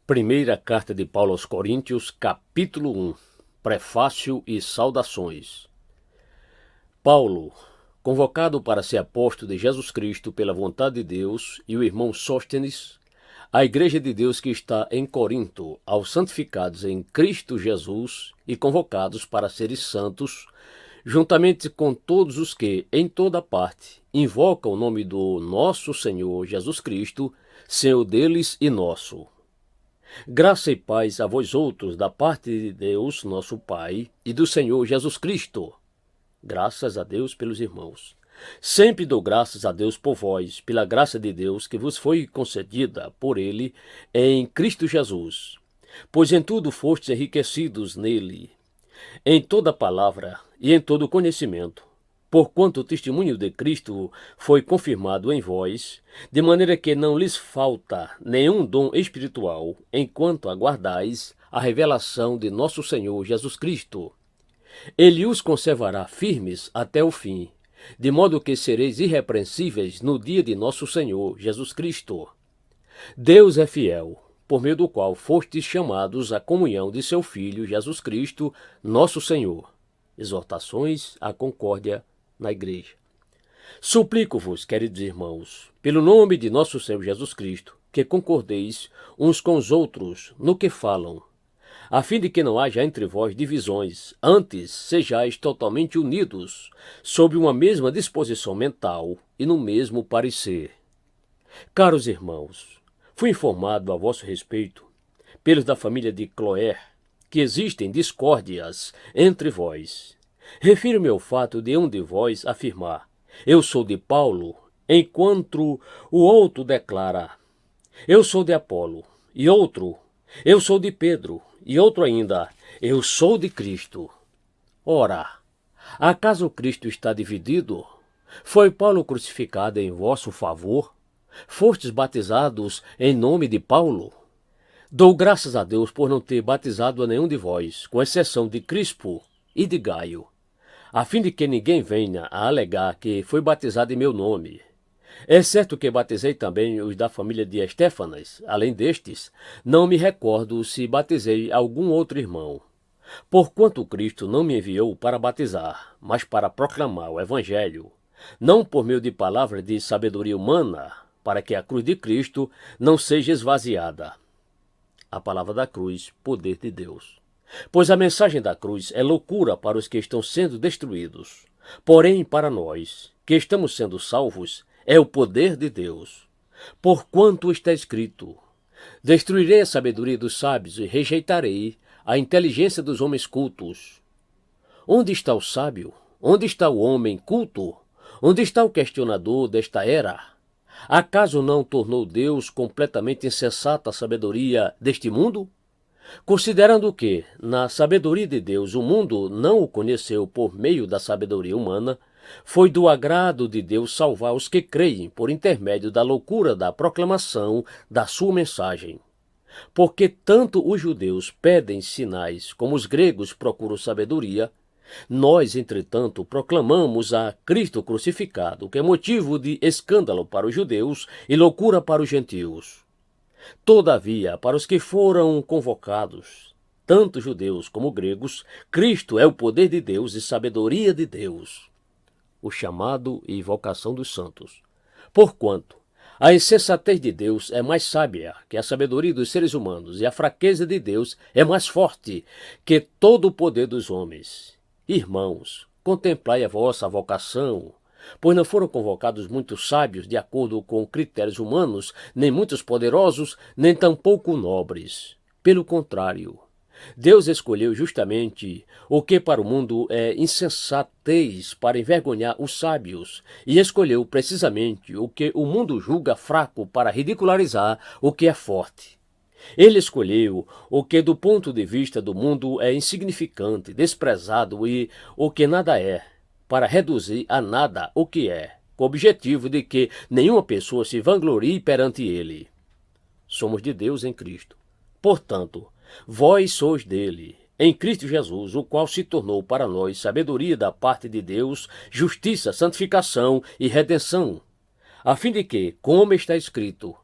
Primeira carta de Paulo aos Coríntios, capítulo 1, prefácio e saudações. Paulo, convocado para ser apóstolo de Jesus Cristo pela vontade de Deus, e o irmão Sóstenes, a igreja de Deus que está em Corinto, aos santificados em Cristo Jesus e convocados para serem santos, juntamente com todos os que, em toda parte, invocam o nome do nosso Senhor Jesus Cristo, Senhor deles e nosso. Graça e paz a vós outros da parte de Deus, nosso Pai, e do Senhor Jesus Cristo. Graças a Deus pelos irmãos. Sempre dou graças a Deus por vós, pela graça de Deus que vos foi concedida por Ele em Cristo Jesus. Pois em tudo fostes enriquecidos nele, em toda palavra e em todo conhecimento, porquanto o testemunho de Cristo foi confirmado em vós, de maneira que não lhes falta nenhum dom espiritual, enquanto aguardais a revelação de nosso Senhor Jesus Cristo. Ele os conservará firmes até o fim, de modo que sereis irrepreensíveis no dia de nosso Senhor Jesus Cristo. Deus é fiel, por meio do qual fostes chamados à comunhão de seu Filho Jesus Cristo, nosso Senhor. Exortações à concórdia na igreja. Suplico-vos, queridos irmãos, pelo nome de nosso Senhor Jesus Cristo, que concordeis uns com os outros no que falam, a fim de que não haja entre vós divisões, antes sejais totalmente unidos, sob uma mesma disposição mental e no mesmo parecer. Caros irmãos, fui informado a vosso respeito, pelos da família de Cloé, que existem discórdias entre vós. Refiro-me ao fato de um de vós afirmar: eu sou de Paulo, enquanto o outro declara: eu sou de Apolo, e outro: eu sou de Pedro, e outro ainda: eu sou de Cristo. Ora, acaso Cristo está dividido? Foi Paulo crucificado em vosso favor? Fostes batizados em nome de Paulo? Dou graças a Deus por não ter batizado a nenhum de vós, com exceção de Crispo e de Gaio, a fim de que ninguém venha a alegar que foi batizado em meu nome. É certo que batizei também os da família de Estéfanas. Além destes, não me recordo se batizei algum outro irmão. Porquanto Cristo não me enviou para batizar, mas para proclamar o Evangelho, não por meio de palavra de sabedoria humana, para que a cruz de Cristo não seja esvaziada. A palavra da cruz, poder de Deus. Pois a mensagem da cruz é loucura para os que estão sendo destruídos. Porém, para nós, que estamos sendo salvos, é o poder de Deus. Porquanto está escrito: destruirei a sabedoria dos sábios e rejeitarei a inteligência dos homens cultos. Onde está o sábio? Onde está o homem culto? Onde está o questionador desta era? Acaso não tornou Deus completamente insensata a sabedoria deste mundo? Considerando que, na sabedoria de Deus, o mundo não o conheceu por meio da sabedoria humana, foi do agrado de Deus salvar os que creem por intermédio da loucura da proclamação da sua mensagem. Porque tanto os judeus pedem sinais como os gregos procuram sabedoria, nós, entretanto, proclamamos a Cristo crucificado, que é motivo de escândalo para os judeus e loucura para os gentios. Todavia, para os que foram convocados, tanto judeus como gregos, Cristo é o poder de Deus e sabedoria de Deus, o chamado e vocação dos santos. Porquanto a insensatez de Deus é mais sábia que a sabedoria dos seres humanos, e a fraqueza de Deus é mais forte que todo o poder dos homens. Irmãos, contemplai a vossa vocação, pois não foram convocados muitos sábios de acordo com critérios humanos, nem muitos poderosos, nem tampouco nobres. Pelo contrário, Deus escolheu justamente o que para o mundo é insensatez para envergonhar os sábios, e escolheu precisamente o que o mundo julga fraco para ridicularizar o que é forte. Ele escolheu o que do ponto de vista do mundo é insignificante, desprezado e o que nada é, para reduzir a nada o que é, com o objetivo de que nenhuma pessoa se vanglorie perante ele. Somos de Deus em Cristo. Portanto, vós sois dele, em Cristo Jesus, o qual se tornou para nós sabedoria da parte de Deus, justiça, santificação e redenção, a fim de que, como está escrito,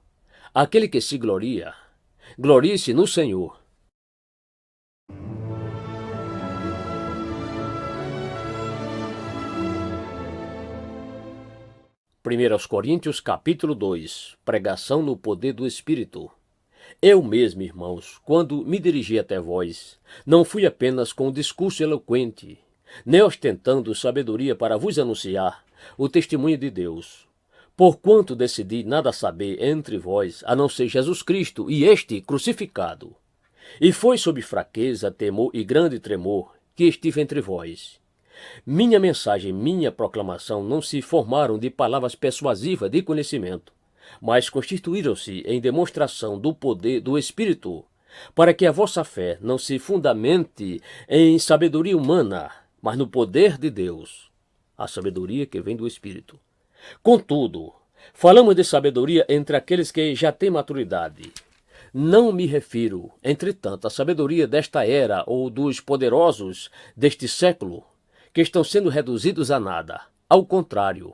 aquele que se gloria, Glorie-se no Senhor. 1 Coríntios capítulo 2. Pregação no poder do Espírito. Eu mesmo, irmãos, quando me dirigi até vós, não fui apenas com um discurso eloquente, nem ostentando sabedoria para vos anunciar o testemunho de Deus. Porquanto decidi nada saber entre vós, a não ser Jesus Cristo e este crucificado. E foi sob fraqueza, temor e grande tremor que estive entre vós. Minha mensagem, minha proclamação não se formaram de palavras persuasivas de conhecimento, mas constituíram-se em demonstração do poder do Espírito, para que a vossa fé não se fundamente em sabedoria humana, mas no poder de Deus, a sabedoria que vem do Espírito. Contudo, falamos de sabedoria entre aqueles que já têm maturidade. Não me refiro, entretanto, à sabedoria desta era ou dos poderosos deste século, que estão sendo reduzidos a nada. Ao contrário,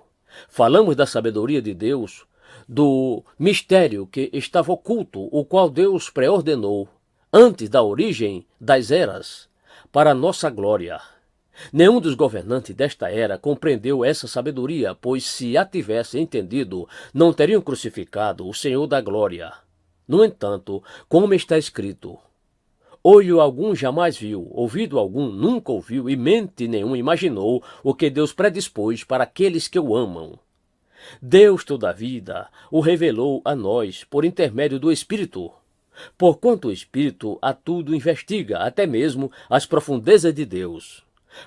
falamos da sabedoria de Deus, do mistério que estava oculto, o qual Deus preordenou, antes da origem das eras, para a nossa glória. Nenhum dos governantes desta era compreendeu essa sabedoria, pois se a tivesse entendido, não teriam crucificado o Senhor da glória. No entanto, como está escrito, olho algum jamais viu, ouvido algum nunca ouviu, e mente nenhum imaginou o que Deus predispôs para aqueles que o amam. Deus, todavia, o revelou a nós por intermédio do Espírito. Porquanto o Espírito a tudo investiga, até mesmo as profundezas de Deus.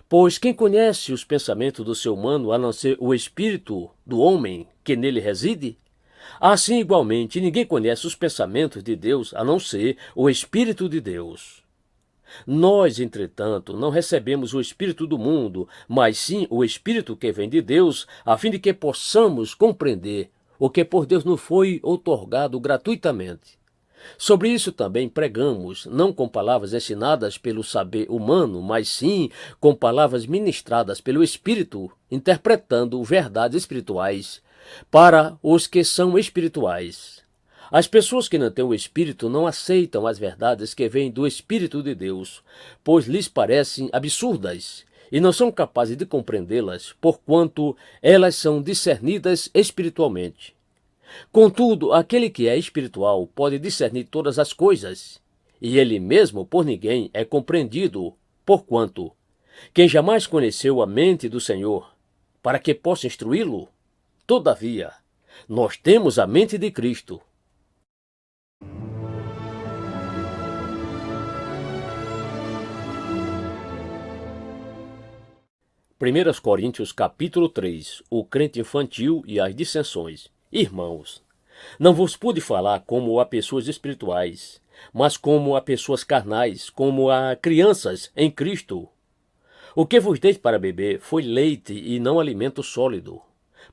Pois quem conhece os pensamentos do ser humano, a não ser o Espírito do homem que nele reside? Assim, igualmente, ninguém conhece os pensamentos de Deus, a não ser o Espírito de Deus. Nós, entretanto, não recebemos o Espírito do mundo, mas sim o Espírito que vem de Deus, a fim de que possamos compreender o que por Deus nos foi outorgado gratuitamente. Sobre isso também pregamos, não com palavras ensinadas pelo saber humano, mas sim com palavras ministradas pelo Espírito, interpretando verdades espirituais para os que são espirituais. As pessoas que não têm o Espírito não aceitam as verdades que vêm do Espírito de Deus, pois lhes parecem absurdas e não são capazes de compreendê-las, porquanto elas são discernidas espiritualmente. Contudo, aquele que é espiritual pode discernir todas as coisas, e ele mesmo por ninguém é compreendido, porquanto quem jamais conheceu a mente do Senhor, para que possa instruí-lo? Todavia, nós temos a mente de Cristo. Primeiras Coríntios capítulo 3. O crente infantil e as dissensões. Irmãos, não vos pude falar como a pessoas espirituais, mas como a pessoas carnais, como a crianças em Cristo. O que vos dei para beber foi leite e não alimento sólido,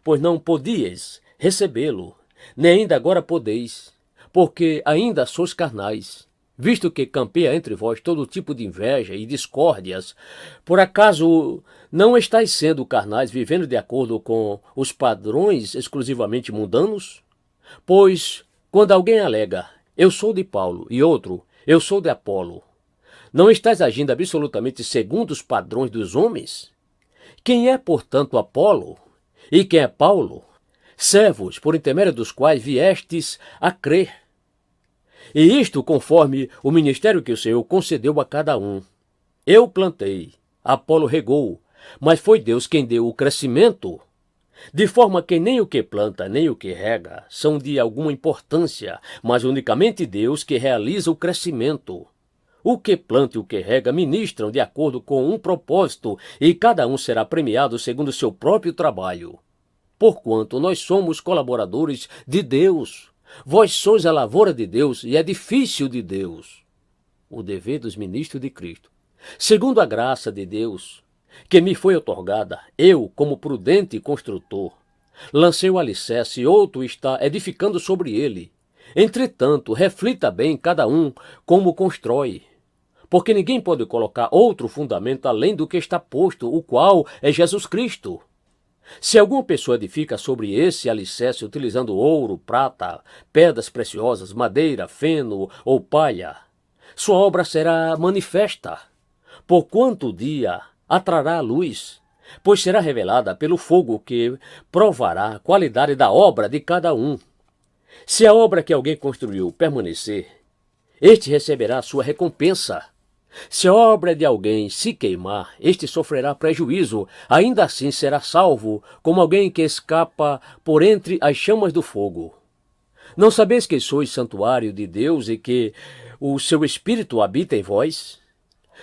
pois não podíeis recebê-lo, nem ainda agora podeis, porque ainda sois carnais, visto que campeia entre vós todo tipo de inveja e discórdias. Por acaso não estáis sendo carnais, vivendo de acordo com os padrões exclusivamente mundanos? Pois, quando alguém alega, eu sou de Paulo, e outro, eu sou de Apolo, não estáis agindo absolutamente segundo os padrões dos homens? Quem é, portanto, Apolo? E quem é Paulo? Servos, por intermédio dos quais viestes a crer. E isto conforme o ministério que o Senhor concedeu a cada um. Eu plantei, Apolo regou, mas foi Deus quem deu o crescimento. De forma que nem o que planta, nem o que rega são de alguma importância, mas unicamente Deus que realiza o crescimento. O que planta e o que rega ministram de acordo com um propósito, e cada um será premiado segundo seu próprio trabalho. Porquanto nós somos colaboradores de Deus. Vós sois a lavoura de Deus e edifício de Deus. O dever dos ministros de Cristo. Segundo a graça de Deus, que me foi outorgada, eu, como prudente construtor, lancei o alicerce e outro está edificando sobre ele. Entretanto, reflita bem cada um como constrói. Porque ninguém pode colocar outro fundamento além do que está posto, o qual é Jesus Cristo. Se alguma pessoa edifica sobre esse alicerce utilizando ouro, prata, pedras preciosas, madeira, feno ou palha, sua obra será manifesta, porquanto o dia atrará a luz, pois será revelada pelo fogo que provará a qualidade da obra de cada um. Se a obra que alguém construiu permanecer, este receberá a sua recompensa. Se a obra de alguém se queimar, este sofrerá prejuízo, ainda assim será salvo, como alguém que escapa por entre as chamas do fogo. Não sabeis que sois santuário de Deus e que o seu Espírito habita em vós?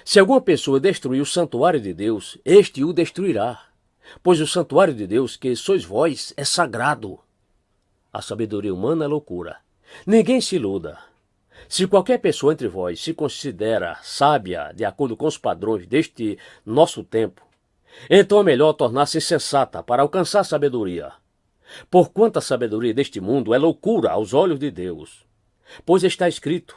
Se alguma pessoa destruir o santuário de Deus, este o destruirá, pois o santuário de Deus, que sois vós, é sagrado. A sabedoria humana é loucura. Ninguém se iluda. Se qualquer pessoa entre vós se considera sábia de acordo com os padrões deste nosso tempo, então é melhor tornar-se insensata para alcançar sabedoria. Porquanto a sabedoria deste mundo é loucura aos olhos de Deus. Pois está escrito,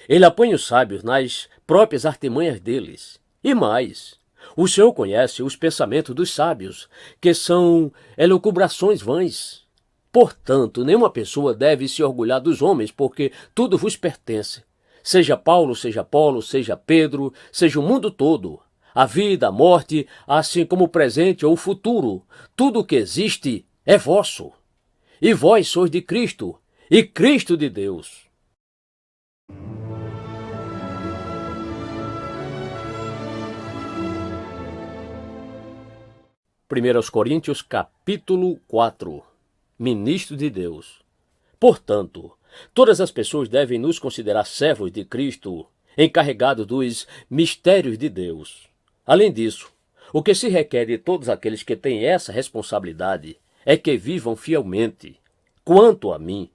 ele apanha os sábios nas próprias artimanhas deles. E mais, o Senhor conhece os pensamentos dos sábios, que são elucubrações vãs. Portanto, nenhuma pessoa deve se orgulhar dos homens, porque tudo vos pertence. Seja Paulo, seja Apolo, seja Pedro, seja o mundo todo. A vida, a morte, assim como o presente ou o futuro. Tudo o que existe é vosso. E vós sois de Cristo, e Cristo de Deus. 1 Coríntios capítulo 4. Ministro de Deus. Portanto, todas as pessoas devem nos considerar servos de Cristo, encarregados dos mistérios de Deus. Além disso, o que se requer de todos aqueles que têm essa responsabilidade é que vivam fielmente. Quanto a mim,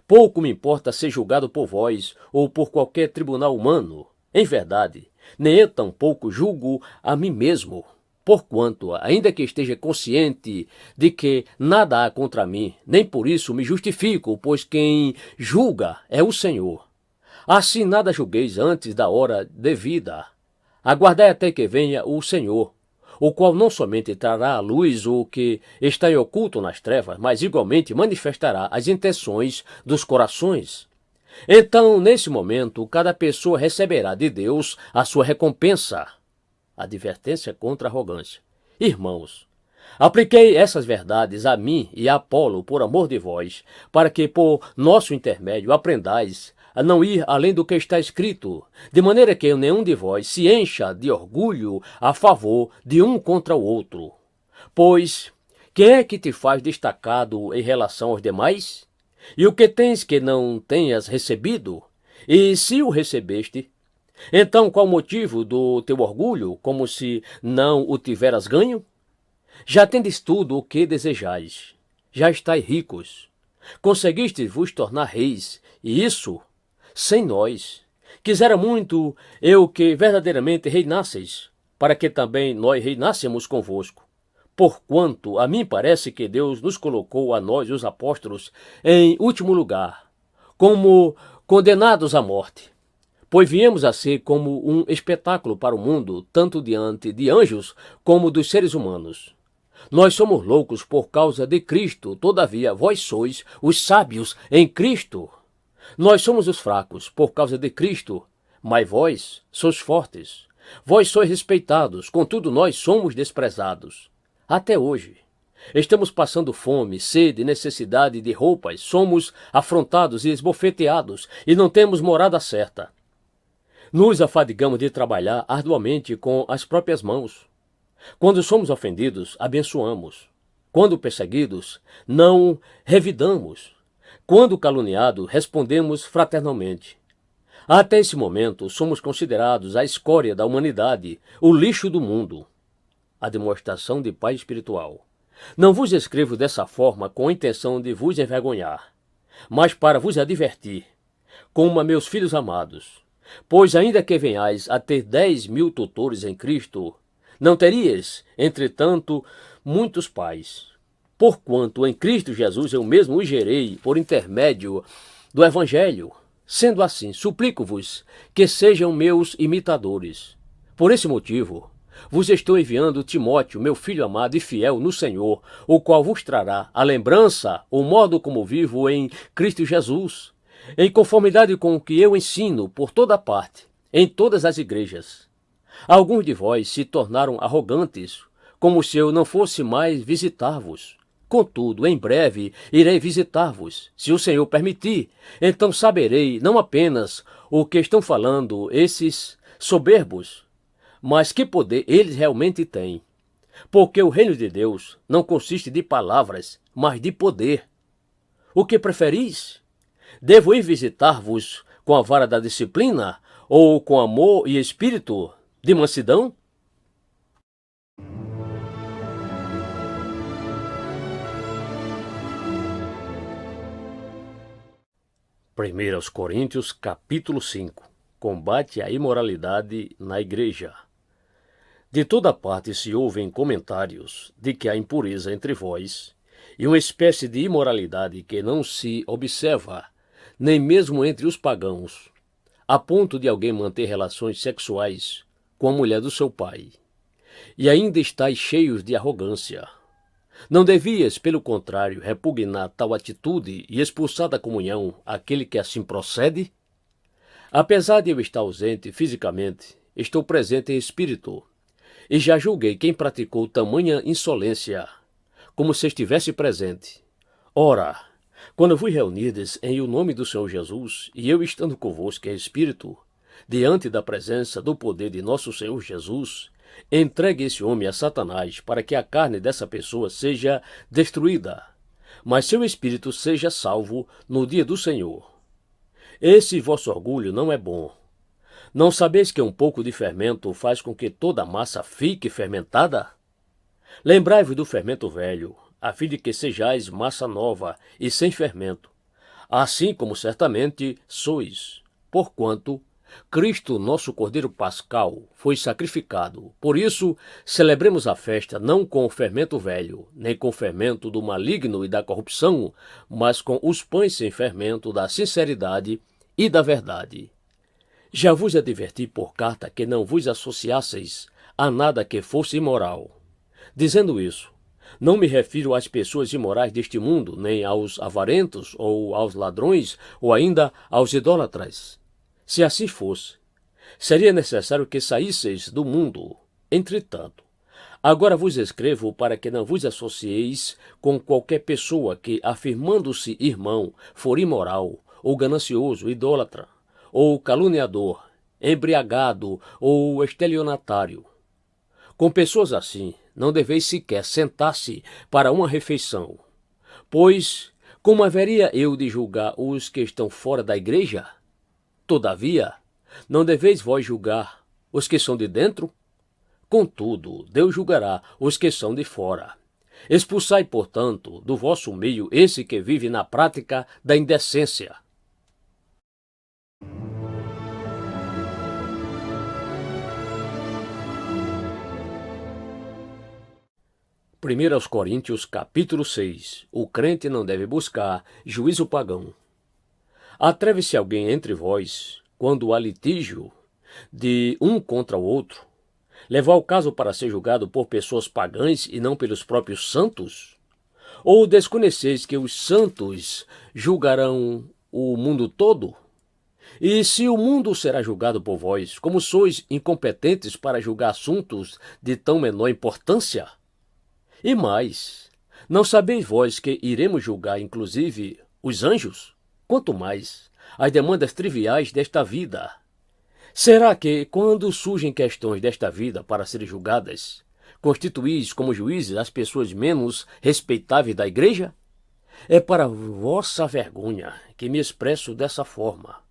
pouco me importa ser julgado por vós ou por qualquer tribunal humano. Em verdade, nem eu tampouco julgo a mim mesmo. Porquanto, ainda que esteja consciente de que nada há contra mim, nem por isso me justifico, pois quem julga é o Senhor. Assim nada julgueis antes da hora devida. Aguardai até que venha o Senhor, o qual não somente trará à luz o que está em oculto nas trevas, mas igualmente manifestará as intenções dos corações. Então, nesse momento, cada pessoa receberá de Deus a sua recompensa. Advertência contra a arrogância. Irmãos, apliquei essas verdades a mim e a Apolo por amor de vós, para que por nosso intermédio aprendais a não ir além do que está escrito, de maneira que nenhum de vós se encha de orgulho a favor de um contra o outro. Pois, quem é que te faz destacado em relação aos demais? E o que tens que não tenhas recebido? E se o recebeste, então qual o motivo do teu orgulho, como se não o tiveras ganho? Já tendes tudo o que desejais, já estáis ricos, conseguistes vos tornar reis, e isso sem nós. Quisera muito eu que verdadeiramente reinasseis, para que também nós reinássemos convosco. Porquanto a mim parece que Deus nos colocou a nós, os apóstolos, em último lugar, como condenados à morte. Pois viemos a ser como um espetáculo para o mundo, tanto diante de anjos como dos seres humanos. Nós somos loucos por causa de Cristo, todavia vós sois os sábios em Cristo. Nós somos os fracos por causa de Cristo, mas vós sois fortes. Vós sois respeitados, contudo nós somos desprezados. Até hoje. Estamos passando fome, sede, necessidade de roupas, somos afrontados e esbofeteados e não temos morada certa. Nos afadigamos de trabalhar arduamente com as próprias mãos. Quando somos ofendidos, abençoamos. Quando perseguidos, não revidamos. Quando caluniados, respondemos fraternalmente. Até esse momento, somos considerados a escória da humanidade, o lixo do mundo. A demonstração de paz espiritual. Não vos escrevo dessa forma com a intenção de vos envergonhar, mas para vos advertir, como a meus filhos amados. Pois ainda que venhais a ter 10.000 tutores em Cristo, não terias, entretanto, muitos pais. Porquanto em Cristo Jesus eu mesmo os gerei por intermédio do Evangelho. Sendo assim, suplico-vos que sejam meus imitadores. Por esse motivo, vos estou enviando Timóteo, meu filho amado e fiel no Senhor, o qual vos trará a lembrança, o modo como vivo em Cristo Jesus, em conformidade com o que eu ensino por toda parte, em todas as igrejas. Alguns de vós se tornaram arrogantes, como se eu não fosse mais visitar-vos. Contudo, em breve irei visitar-vos, se o Senhor permitir. Então saberei não apenas o que estão falando esses soberbos, mas que poder eles realmente têm. Porque o reino de Deus não consiste de palavras, mas de poder. O que preferis? Devo ir visitar-vos com a vara da disciplina ou com amor e espírito de mansidão? 1 Coríntios capítulo 5. Combate à imoralidade na igreja. De toda parte se ouvem comentários de que há impureza entre vós e uma espécie de imoralidade que não se observa, nem mesmo entre os pagãos, a ponto de alguém manter relações sexuais com a mulher do seu pai. E ainda estáis cheios de arrogância. Não devias, pelo contrário, repugnar tal atitude e expulsar da comunhão aquele que assim procede? Apesar de eu estar ausente fisicamente, estou presente em espírito, e já julguei quem praticou tamanha insolência, como se estivesse presente. Ora, quando vos reunides em o nome do Senhor Jesus, e eu estando convosco em espírito, diante da presença do poder de nosso Senhor Jesus, entregue esse homem a Satanás para que a carne dessa pessoa seja destruída, mas seu espírito seja salvo no dia do Senhor. Esse vosso orgulho não é bom. Não sabeis que um pouco de fermento faz com que toda a massa fique fermentada? Lembrai-vos do fermento velho, a fim de que sejais massa nova e sem fermento, assim como certamente sois, porquanto Cristo, nosso Cordeiro Pascal, foi sacrificado. Por isso, celebremos a festa não com o fermento velho, nem com o fermento do maligno e da corrupção, mas com os pães sem fermento da sinceridade e da verdade. Já vos adverti por carta que não vos associasseis a nada que fosse imoral. Dizendo isso, não me refiro às pessoas imorais deste mundo, nem aos avarentos, ou aos ladrões, ou ainda aos idólatras. Se assim fosse, seria necessário que saísseis do mundo. Entretanto, agora vos escrevo para que não vos associeis com qualquer pessoa que, afirmando-se irmão, for imoral, ou ganancioso, idólatra, ou caluniador, embriagado ou estelionatário. Com pessoas assim, não deveis sequer sentar-se para uma refeição, pois como haveria eu de julgar os que estão fora da igreja? Todavia, não deveis vós julgar os que são de dentro? Contudo, Deus julgará os que são de fora. Expulsai, portanto, do vosso meio esse que vive na prática da indecência. Primeiro aos Coríntios, capítulo 6. O crente não deve buscar juízo pagão. Atreve-se alguém entre vós, quando há litígio de um contra o outro, levar o caso para ser julgado por pessoas pagãs e não pelos próprios santos? Ou desconheceis que os santos julgarão o mundo todo? E se o mundo será julgado por vós, como sois incompetentes para julgar assuntos de tão menor importância? E mais, não sabeis vós que iremos julgar inclusive os anjos? Quanto mais as demandas triviais desta vida. Será que, quando surgem questões desta vida para serem julgadas, constituís como juízes as pessoas menos respeitáveis da igreja? É para vossa vergonha que me expresso dessa forma.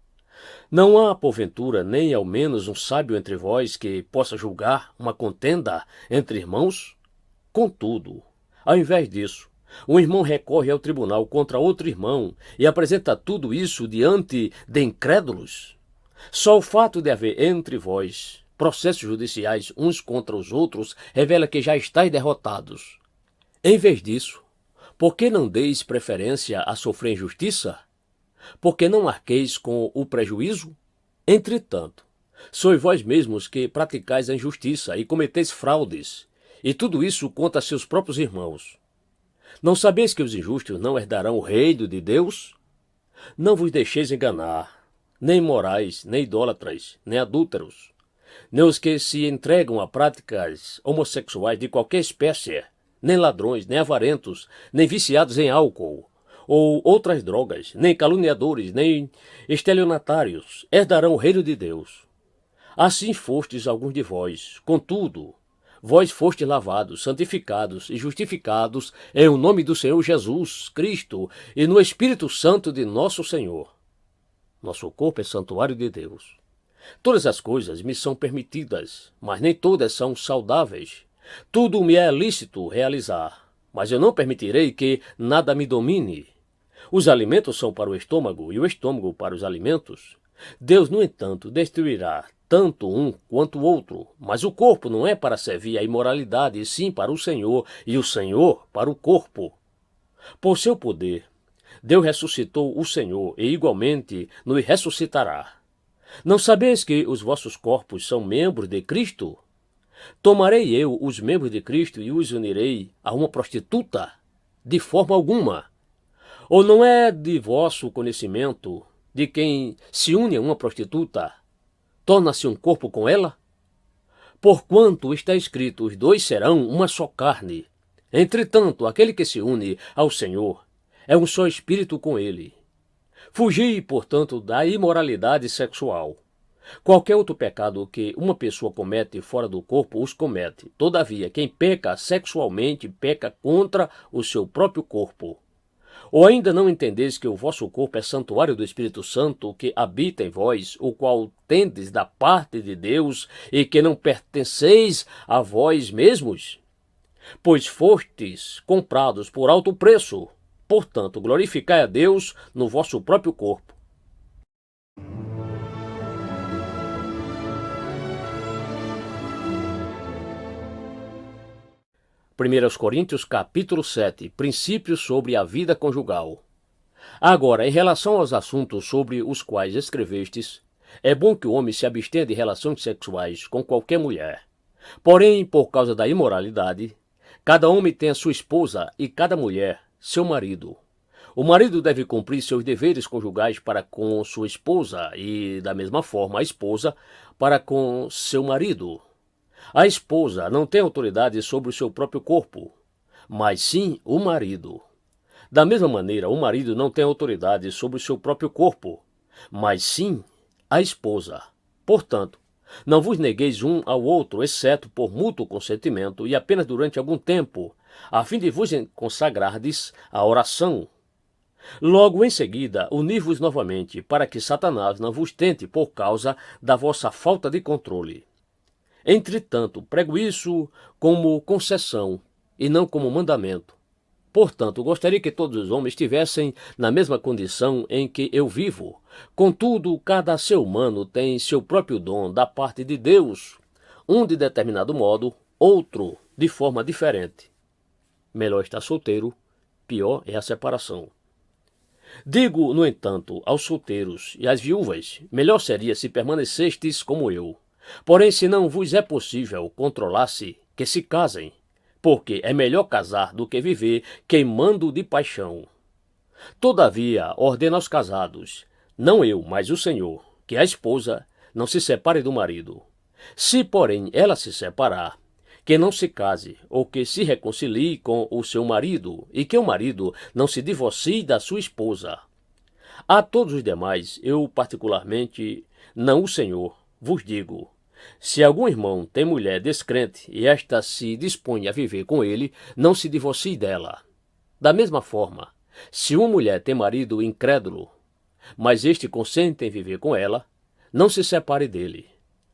Não há, porventura, nem ao menos um sábio entre vós que possa julgar uma contenda entre irmãos? Contudo, ao invés disso, um irmão recorre ao tribunal contra outro irmão e apresenta tudo isso diante de incrédulos. Só o fato de haver entre vós processos judiciais uns contra os outros revela que já estáis derrotados. Em vez disso, por que não deis preferência a sofrer injustiça? Por que não arqueis com o prejuízo? Entretanto, Sois vós mesmos que praticais a injustiça e cometeis fraudes, e tudo isso contra seus próprios irmãos. Não sabeis que os injustos não herdarão o reino de Deus? Não vos deixeis enganar, nem imorais, nem idólatras, nem adúlteros, nem os que se entregam a práticas homossexuais de qualquer espécie, nem ladrões, nem avarentos, nem viciados em álcool ou outras drogas, nem caluniadores, nem estelionatários, herdarão o reino de Deus. Assim fostes alguns de vós, contudo, vós fostes lavados, santificados e justificados em o nome do Senhor Jesus Cristo e no Espírito Santo de nosso Senhor. Nosso corpo é santuário de Deus. Todas as coisas me são permitidas, mas nem todas são saudáveis. Tudo me é lícito realizar, mas eu não permitirei que nada me domine. Os alimentos são para o estômago e o estômago para os alimentos. Deus, no entanto, destruirá tanto um quanto o outro, mas o corpo não é para servir à imoralidade, e sim para o Senhor, e o Senhor para o corpo. Por seu poder, Deus ressuscitou o Senhor e igualmente nos ressuscitará. Não sabeis que os vossos corpos são membros de Cristo? Tomarei eu os membros de Cristo e os unirei a uma prostituta? De forma alguma. Ou não é de vosso conhecimento de quem se une a uma prostituta, torna-se um corpo com ela? Porquanto está escrito, os dois serão uma só carne. Entretanto, aquele que se une ao Senhor é um só espírito com ele. Fugi, portanto, da imoralidade sexual. Qualquer outro pecado que uma pessoa comete fora do corpo os comete. Todavia, quem peca sexualmente peca contra o seu próprio corpo. Ou ainda não entendeis que o vosso corpo é santuário do Espírito Santo que habita em vós, o qual tendes da parte de Deus e que não pertenceis a vós mesmos? Pois fostes comprados por alto preço. Portanto, glorificai a Deus no vosso próprio corpo. Primeiros Coríntios capítulo 7, princípios sobre a vida conjugal. Agora, em relação aos assuntos sobre os quais escrevestes, é bom que o homem se abstenha de relações sexuais com qualquer mulher. Porém, por causa da imoralidade, cada homem tem a sua esposa e cada mulher seu marido. O marido deve cumprir seus deveres conjugais para com sua esposa e, da mesma forma, a esposa para com seu marido. A esposa não tem autoridade sobre o seu próprio corpo, mas sim o marido. Da mesma maneira, o marido não tem autoridade sobre o seu próprio corpo, mas sim a esposa. Portanto, não vos negueis um ao outro, exceto por mútuo consentimento e apenas durante algum tempo, a fim de vos consagrardes à oração. Logo em seguida, uni-vos novamente, para que Satanás não vos tente por causa da vossa falta de controle. Entretanto, prego isso como concessão e não como mandamento. Portanto, gostaria que todos os homens estivessem na mesma condição em que eu vivo. Contudo, cada ser humano tem seu próprio dom da parte de Deus, um de determinado modo, outro de forma diferente. Melhor estar solteiro, pior é a separação. Digo, no entanto, aos solteiros e às viúvas, melhor seria se permanecestes como eu. Porém, se não vos é possível controlar-se, que se casem, porque é melhor casar do que viver queimando de paixão. Todavia, ordeno aos casados, não eu, mas o Senhor, que a esposa não se separe do marido. Se, porém, ela se separar, que não se case, ou que se reconcilie com o seu marido, e que o marido não se divorcie da sua esposa. A todos os demais, eu particularmente, não o Senhor, vos digo, se algum irmão tem mulher descrente e esta se dispõe a viver com ele, não se divorcie dela. Da mesma forma, se uma mulher tem marido incrédulo, mas este consente em viver com ela, não se separe dele.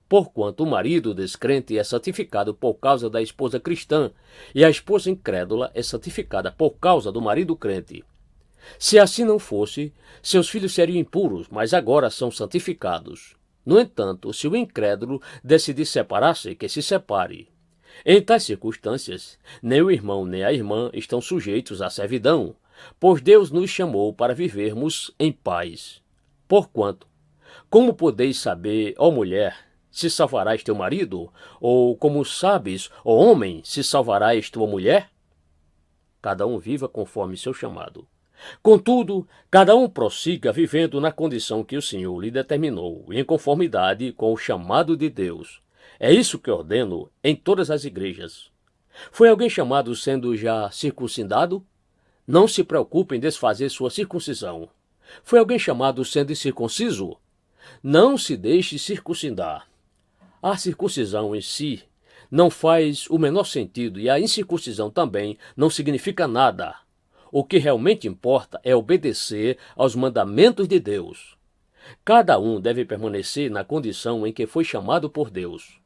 Porquanto o marido descrente é santificado por causa da esposa cristã, e a esposa incrédula é santificada por causa do marido crente. Se assim não fosse, seus filhos seriam impuros, mas agora são santificados. No entanto, se o incrédulo decidir separar-se, que se separe. Em tais circunstâncias, nem o irmão nem a irmã estão sujeitos à servidão, pois Deus nos chamou para vivermos em paz. Porquanto, como podeis saber, ó mulher, se salvarás teu marido? Ou como sabes, ó homem, se salvarás tua mulher? Cada um viva conforme seu chamado. Contudo, cada um prossiga vivendo na condição que o Senhor lhe determinou, em conformidade com o chamado de Deus. É isso que ordeno em todas as igrejas. Foi alguém chamado sendo já circuncidado? Não se preocupe em desfazer sua circuncisão. Foi alguém chamado sendo incircunciso? Não se deixe circuncidar. A circuncisão em si não faz o menor sentido e a incircuncisão também não significa nada. O que realmente importa é obedecer aos mandamentos de Deus. Cada um deve permanecer na condição em que foi chamado por Deus.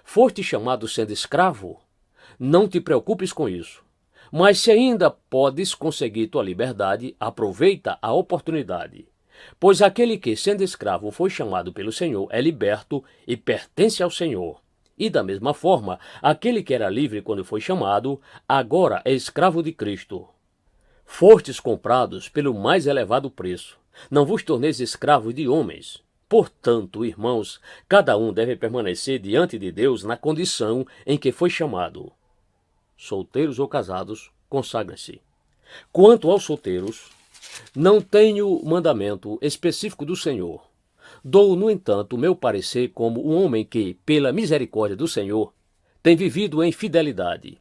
Foste chamado sendo escravo? Não te preocupes com isso. Mas se ainda podes conseguir tua liberdade, aproveita a oportunidade. Pois aquele que, sendo escravo, foi chamado pelo Senhor, é liberto e pertence ao Senhor. E da mesma forma, aquele que era livre quando foi chamado, agora é escravo de Cristo. Fostes comprados pelo mais elevado preço. Não vos torneis escravos de homens. Portanto, irmãos, cada um deve permanecer diante de Deus na condição em que foi chamado. Solteiros ou casados, consagrem-se. Quanto aos solteiros, não tenho mandamento específico do Senhor. Dou, no entanto, o meu parecer como um homem que, pela misericórdia do Senhor, tem vivido em fidelidade.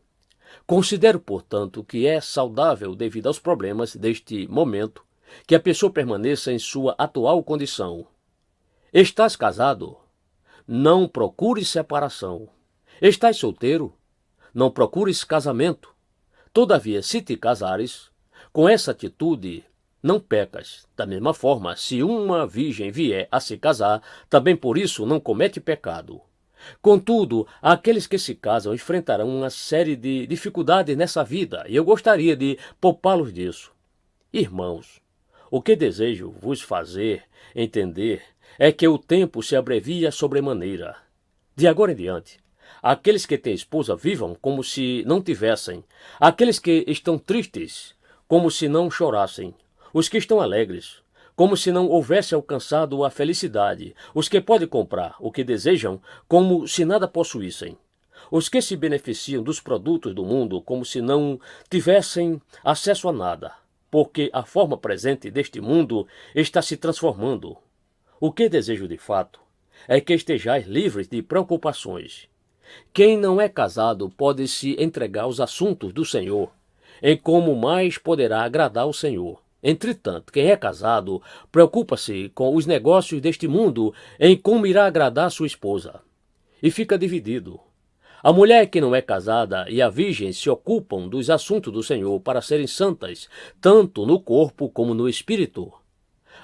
Considero, portanto, que é saudável, devido aos problemas deste momento, que a pessoa permaneça em sua atual condição. Estás casado? Não procures separação. Estás solteiro? Não procures casamento. Todavia, se te casares, com essa atitude, não pecas. Da mesma forma, se uma virgem vier a se casar, também por isso não comete pecado. Contudo, aqueles que se casam enfrentarão uma série de dificuldades nessa vida, e eu gostaria de poupá-los disso. Irmãos, o que desejo vos fazer entender é que o tempo se abrevia sobremaneira. De agora em diante, aqueles que têm esposa vivam como se não tivessem, aqueles que estão tristes, como se não chorassem, os que estão alegres, como se não houvesse alcançado a felicidade, os que podem comprar o que desejam, como se nada possuíssem, os que se beneficiam dos produtos do mundo, como se não tivessem acesso a nada, porque a forma presente deste mundo está se transformando. O que desejo de fato é que estejais livres de preocupações. Quem não é casado pode se entregar aos assuntos do Senhor, em como mais poderá agradar ao Senhor. Entretanto, quem é casado preocupa-se com os negócios deste mundo, em como irá agradar sua esposa, e fica dividido. A mulher que não é casada e a virgem se ocupam dos assuntos do Senhor para serem santas, tanto no corpo como no espírito.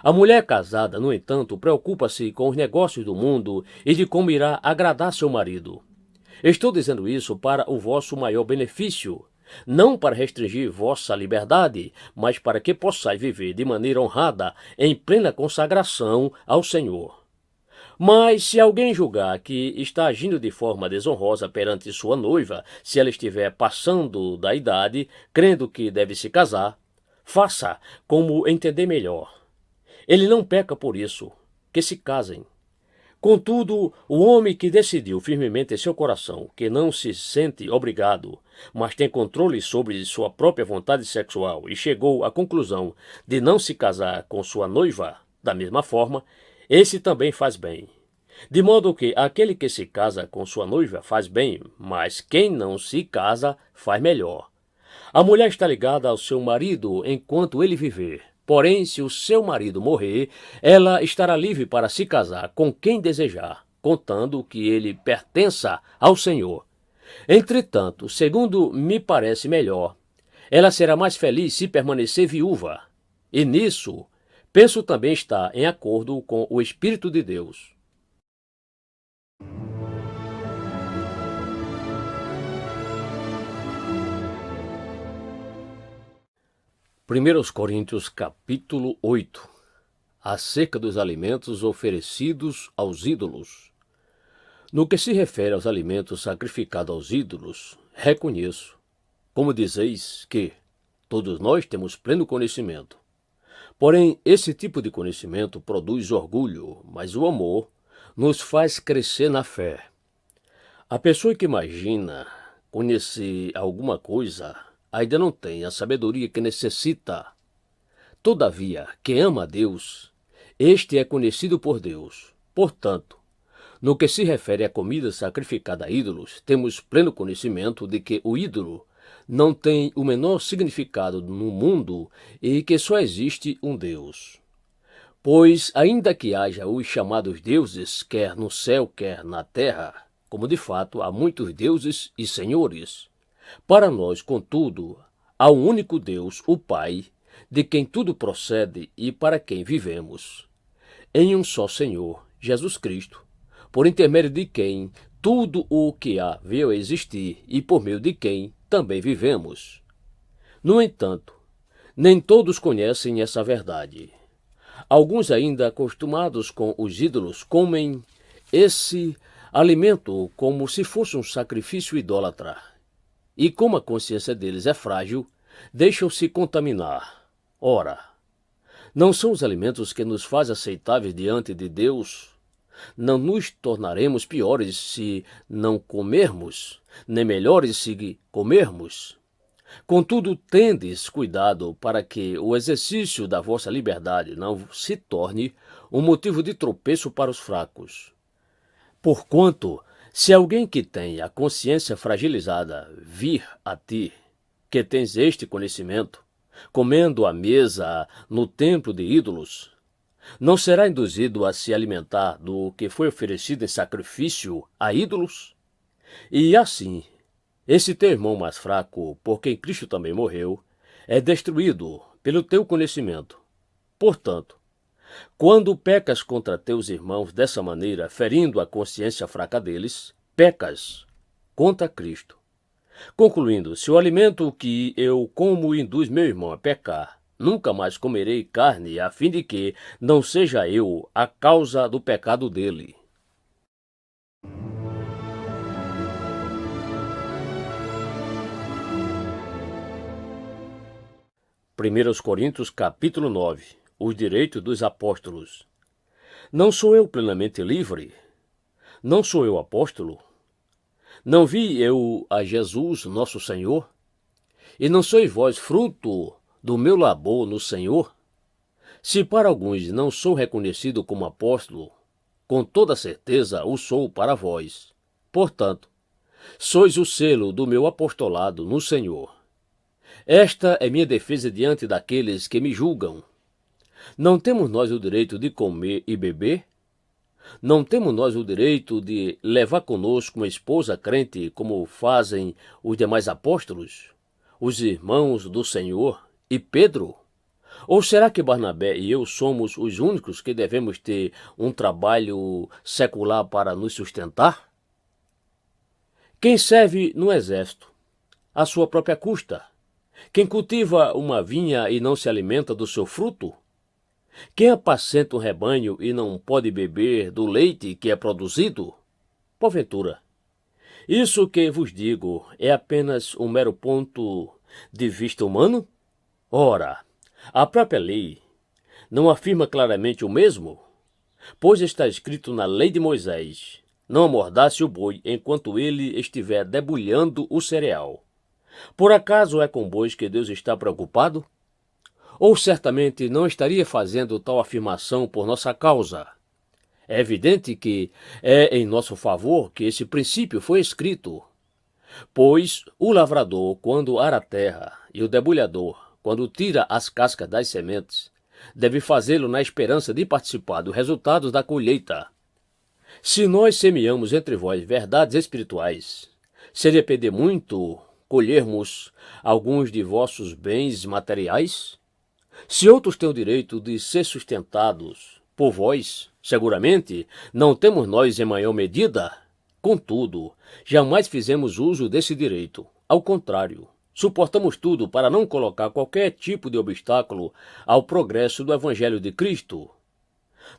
A mulher casada, no entanto, preocupa-se com os negócios do mundo e de como irá agradar seu marido. Estou dizendo isso para o vosso maior benefício, não para restringir vossa liberdade, mas para que possais viver de maneira honrada, em plena consagração ao Senhor. Mas se alguém julgar que está agindo de forma desonrosa perante sua noiva, se ela estiver passando da idade, crendo que deve se casar, faça como entender melhor. Ele não peca por isso, que se casem. Contudo, o homem que decidiu firmemente em seu coração que não se sente obrigado, mas tem controle sobre sua própria vontade sexual e chegou à conclusão de não se casar com sua noiva, da mesma forma, esse também faz bem. De modo que aquele que se casa com sua noiva faz bem, mas quem não se casa faz melhor. A mulher está ligada ao seu marido enquanto ele viver. Porém, se o seu marido morrer, ela estará livre para se casar com quem desejar, contando que ele pertença ao Senhor. Entretanto, segundo me parece melhor, ela será mais feliz se permanecer viúva. E nisso, penso também estar em acordo com o Espírito de Deus. 1 Coríntios capítulo 8, acerca dos alimentos oferecidos aos ídolos. No que se refere aos alimentos sacrificados aos ídolos, reconheço, como dizeis, que todos nós temos pleno conhecimento. Porém, esse tipo de conhecimento produz orgulho, mas o amor nos faz crescer na fé. A pessoa que imagina conhecer alguma coisa ainda não tem a sabedoria que necessita. Todavia, quem ama a Deus, este é conhecido por Deus. Portanto, no que se refere à comida sacrificada a ídolos, temos pleno conhecimento de que o ídolo não tem o menor significado no mundo e que só existe um Deus. Pois, ainda que haja os chamados deuses, quer no céu, quer na terra, como de fato há muitos deuses e senhores, para nós, contudo, há um único Deus, o Pai, de quem tudo procede e para quem vivemos, em um só Senhor, Jesus Cristo, por intermédio de quem tudo o que há veio a existir e por meio de quem também vivemos. No entanto, nem todos conhecem essa verdade. Alguns, ainda acostumados com os ídolos, comem esse alimento como se fosse um sacrifício idólatra. E como a consciência deles é frágil, deixam-se contaminar. Ora, não são os alimentos que nos fazem aceitáveis diante de Deus? Não nos tornaremos piores se não comermos, nem melhores se comermos? Contudo, tendes cuidado para que o exercício da vossa liberdade não se torne um motivo de tropeço para os fracos. Porquanto, se alguém que tem a consciência fragilizada vir a ti, que tens este conhecimento, comendo à mesa no templo de ídolos, não será induzido a se alimentar do que foi oferecido em sacrifício a ídolos? E assim, esse teu irmão mais fraco, por quem Cristo também morreu, é destruído pelo teu conhecimento. Portanto, quando pecas contra teus irmãos dessa maneira, ferindo a consciência fraca deles, pecas contra Cristo. Concluindo, se o alimento que eu como induz meu irmão a pecar, nunca mais comerei carne, a fim de que não seja eu a causa do pecado dele. 1 Coríntios capítulo 9. Os direitos dos apóstolos. Não sou eu plenamente livre? Não sou eu apóstolo? Não vi eu a Jesus, nosso Senhor? E não sois vós fruto do meu labor no Senhor? Se para alguns não sou reconhecido como apóstolo, com toda certeza o sou para vós. Portanto, sois o selo do meu apostolado no Senhor. Esta é minha defesa diante daqueles que me julgam. Não temos nós o direito de comer e beber? Não temos nós o direito de levar conosco uma esposa crente, como fazem os demais apóstolos, os irmãos do Senhor e Pedro? Ou será que Barnabé e eu somos os únicos que devemos ter um trabalho secular para nos sustentar? Quem serve no exército, à sua própria custa? Quem cultiva uma vinha e não se alimenta do seu fruto? Quem apacenta um rebanho e não pode beber do leite que é produzido? Porventura, isso que vos digo é apenas um mero ponto de vista humano? Ora, a própria lei não afirma claramente o mesmo? Pois está escrito na lei de Moisés: não amordace o boi enquanto ele estiver debulhando o cereal. Por acaso é com bois que Deus está preocupado? Ou certamente não estaria fazendo tal afirmação por nossa causa? É evidente que é em nosso favor que esse princípio foi escrito. Pois o lavrador, quando ara a terra, e o debulhador, quando tira as cascas das sementes, deve fazê-lo na esperança de participar dos resultados da colheita. Se nós semeamos entre vós verdades espirituais, seria perder muito colhermos alguns de vossos bens materiais? Se outros têm o direito de ser sustentados por vós, seguramente não temos nós em maior medida. Contudo, jamais fizemos uso desse direito. Ao contrário, suportamos tudo para não colocar qualquer tipo de obstáculo ao progresso do Evangelho de Cristo.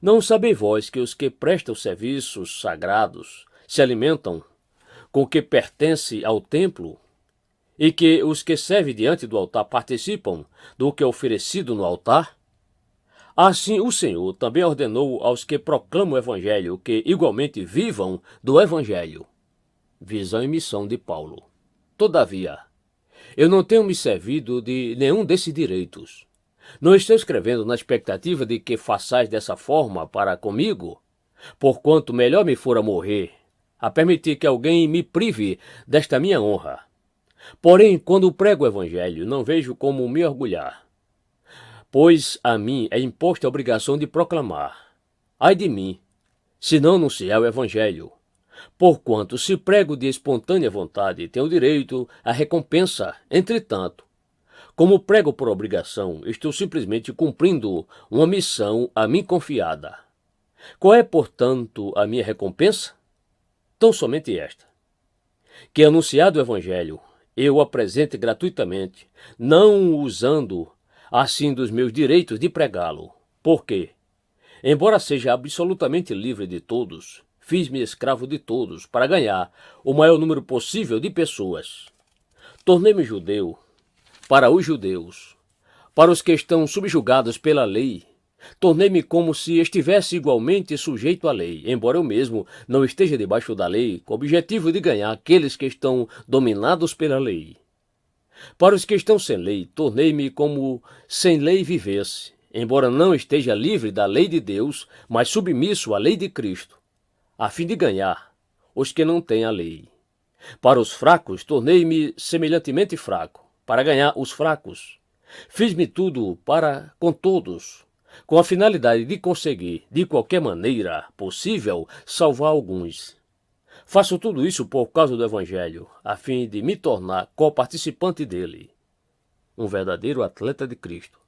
Não sabeis vós que os que prestam serviços sagrados se alimentam com o que pertence ao templo, e que os que servem diante do altar participam do que é oferecido no altar? Assim o Senhor também ordenou aos que proclamam o Evangelho que igualmente vivam do Evangelho. Visão e missão de Paulo. Todavia, eu não tenho me servido de nenhum desses direitos. Não estou escrevendo na expectativa de que façais dessa forma para comigo, porquanto melhor me fora morrer, a permitir que alguém me prive desta minha honra. Porém, quando prego o Evangelho, não vejo como me orgulhar, pois a mim é imposta a obrigação de proclamar. Ai de mim, se não anunciar o Evangelho. Porquanto, se prego de espontânea vontade, tenho direito à recompensa. Entretanto, como prego por obrigação, estou simplesmente cumprindo uma missão a mim confiada. Qual é, portanto, a minha recompensa? Tão somente esta: que, anunciado o Evangelho, eu o apresente gratuitamente, não usando assim dos meus direitos de pregá-lo. Porque, embora seja absolutamente livre de todos, fiz-me escravo de todos para ganhar o maior número possível de pessoas. Tornei-me judeu para os judeus, para os que estão subjugados pela lei. Tornei-me como se estivesse igualmente sujeito à lei, embora eu mesmo não esteja debaixo da lei, com o objetivo de ganhar aqueles que estão dominados pela lei. Para os que estão sem lei, tornei-me como sem lei vivesse, embora não esteja livre da lei de Deus, mas submisso à lei de Cristo, a fim de ganhar os que não têm a lei. Para os fracos, tornei-me semelhantemente fraco, para ganhar os fracos. Fiz-me tudo para com todos, com a finalidade de conseguir, de qualquer maneira possível, salvar alguns. Faço tudo isso por causa do Evangelho, a fim de me tornar co-participante dele. Um verdadeiro atleta de Cristo.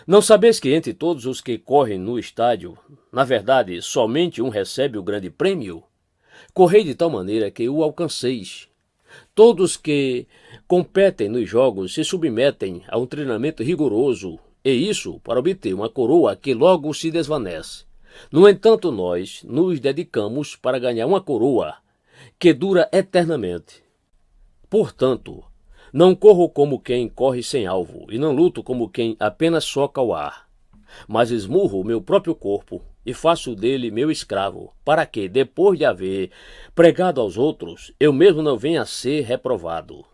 Não sabeis que entre todos os que correm no estádio, na verdade, somente um recebe o grande prêmio? Correi de tal maneira que o alcanceis. Todos que competem nos jogos se submetem a um treinamento rigoroso, e isso para obter uma coroa que logo se desvanece. No entanto, nós nos dedicamos para ganhar uma coroa que dura eternamente. Portanto, não corro como quem corre sem alvo, e não luto como quem apenas soca o ar, mas esmurro o meu próprio corpo e faço dele meu escravo, para que, depois de haver pregado aos outros, eu mesmo não venha a ser reprovado.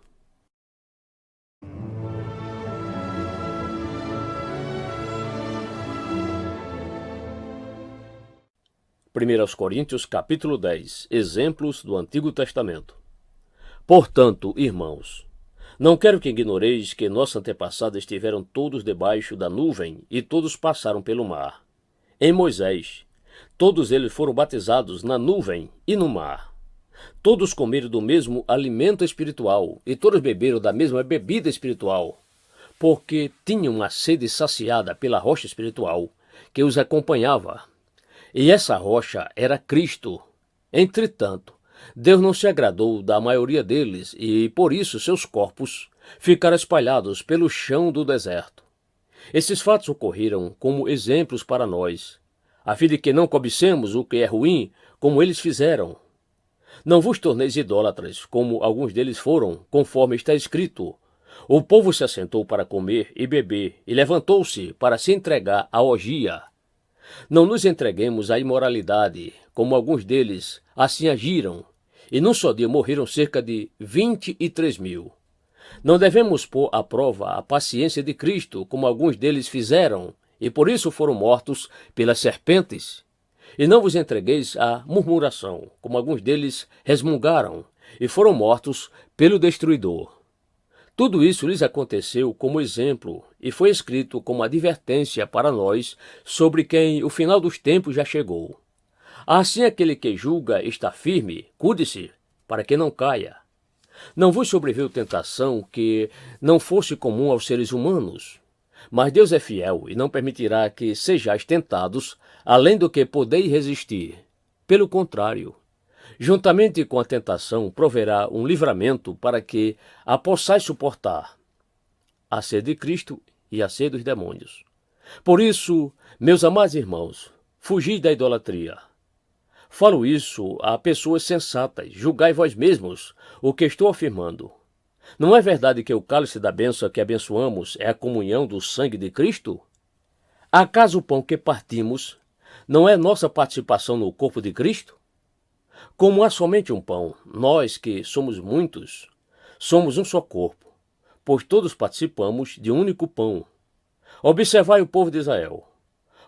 Aos Coríntios, capítulo 10. Exemplos do Antigo Testamento. Portanto, irmãos, não quero que ignoreis que nossos antepassados estiveram todos debaixo da nuvem e todos passaram pelo mar. Em Moisés, todos eles foram batizados na nuvem e no mar. Todos comeram do mesmo alimento espiritual e todos beberam da mesma bebida espiritual, porque tinham uma sede saciada pela rocha espiritual que os acompanhava. E essa rocha era Cristo. Entretanto, Deus não se agradou da maioria deles e, por isso, seus corpos ficaram espalhados pelo chão do deserto. Esses fatos ocorreram como exemplos para nós, a fim de que não cobicemos o que é ruim, como eles fizeram. Não vos torneis idólatras, como alguns deles foram, conforme está escrito. O povo se assentou para comer e beber, e levantou-se para se entregar à orgia. Não nos entreguemos à imoralidade, como alguns deles assim agiram, e num só dia morreram cerca de 23.000. Não devemos pôr à prova a paciência de Cristo, como alguns deles fizeram, e por isso foram mortos pelas serpentes. E não vos entregueis à murmuração, como alguns deles resmungaram, e foram mortos pelo destruidor. Tudo isso lhes aconteceu como exemplo e foi escrito como advertência para nós sobre quem o final dos tempos já chegou. Assim aquele que julga está firme, cuide-se, para que não caia. Não vos sobreveio tentação que não fosse comum aos seres humanos, mas Deus é fiel e não permitirá que sejais tentados além do que podeis resistir. Pelo contrário, juntamente com a tentação, proverá um livramento para que a possais suportar, a sede de Cristo e a sede dos demônios. Por isso, meus amados irmãos, fugi da idolatria. Falo isso a pessoas sensatas, julgai vós mesmos o que estou afirmando. Não é verdade que o cálice da bênção que abençoamos é a comunhão do sangue de Cristo? Acaso o pão que partimos não é nossa participação no corpo de Cristo? Como há somente um pão, nós que somos muitos, somos um só corpo, pois todos participamos de um único pão. Observai o povo de Israel.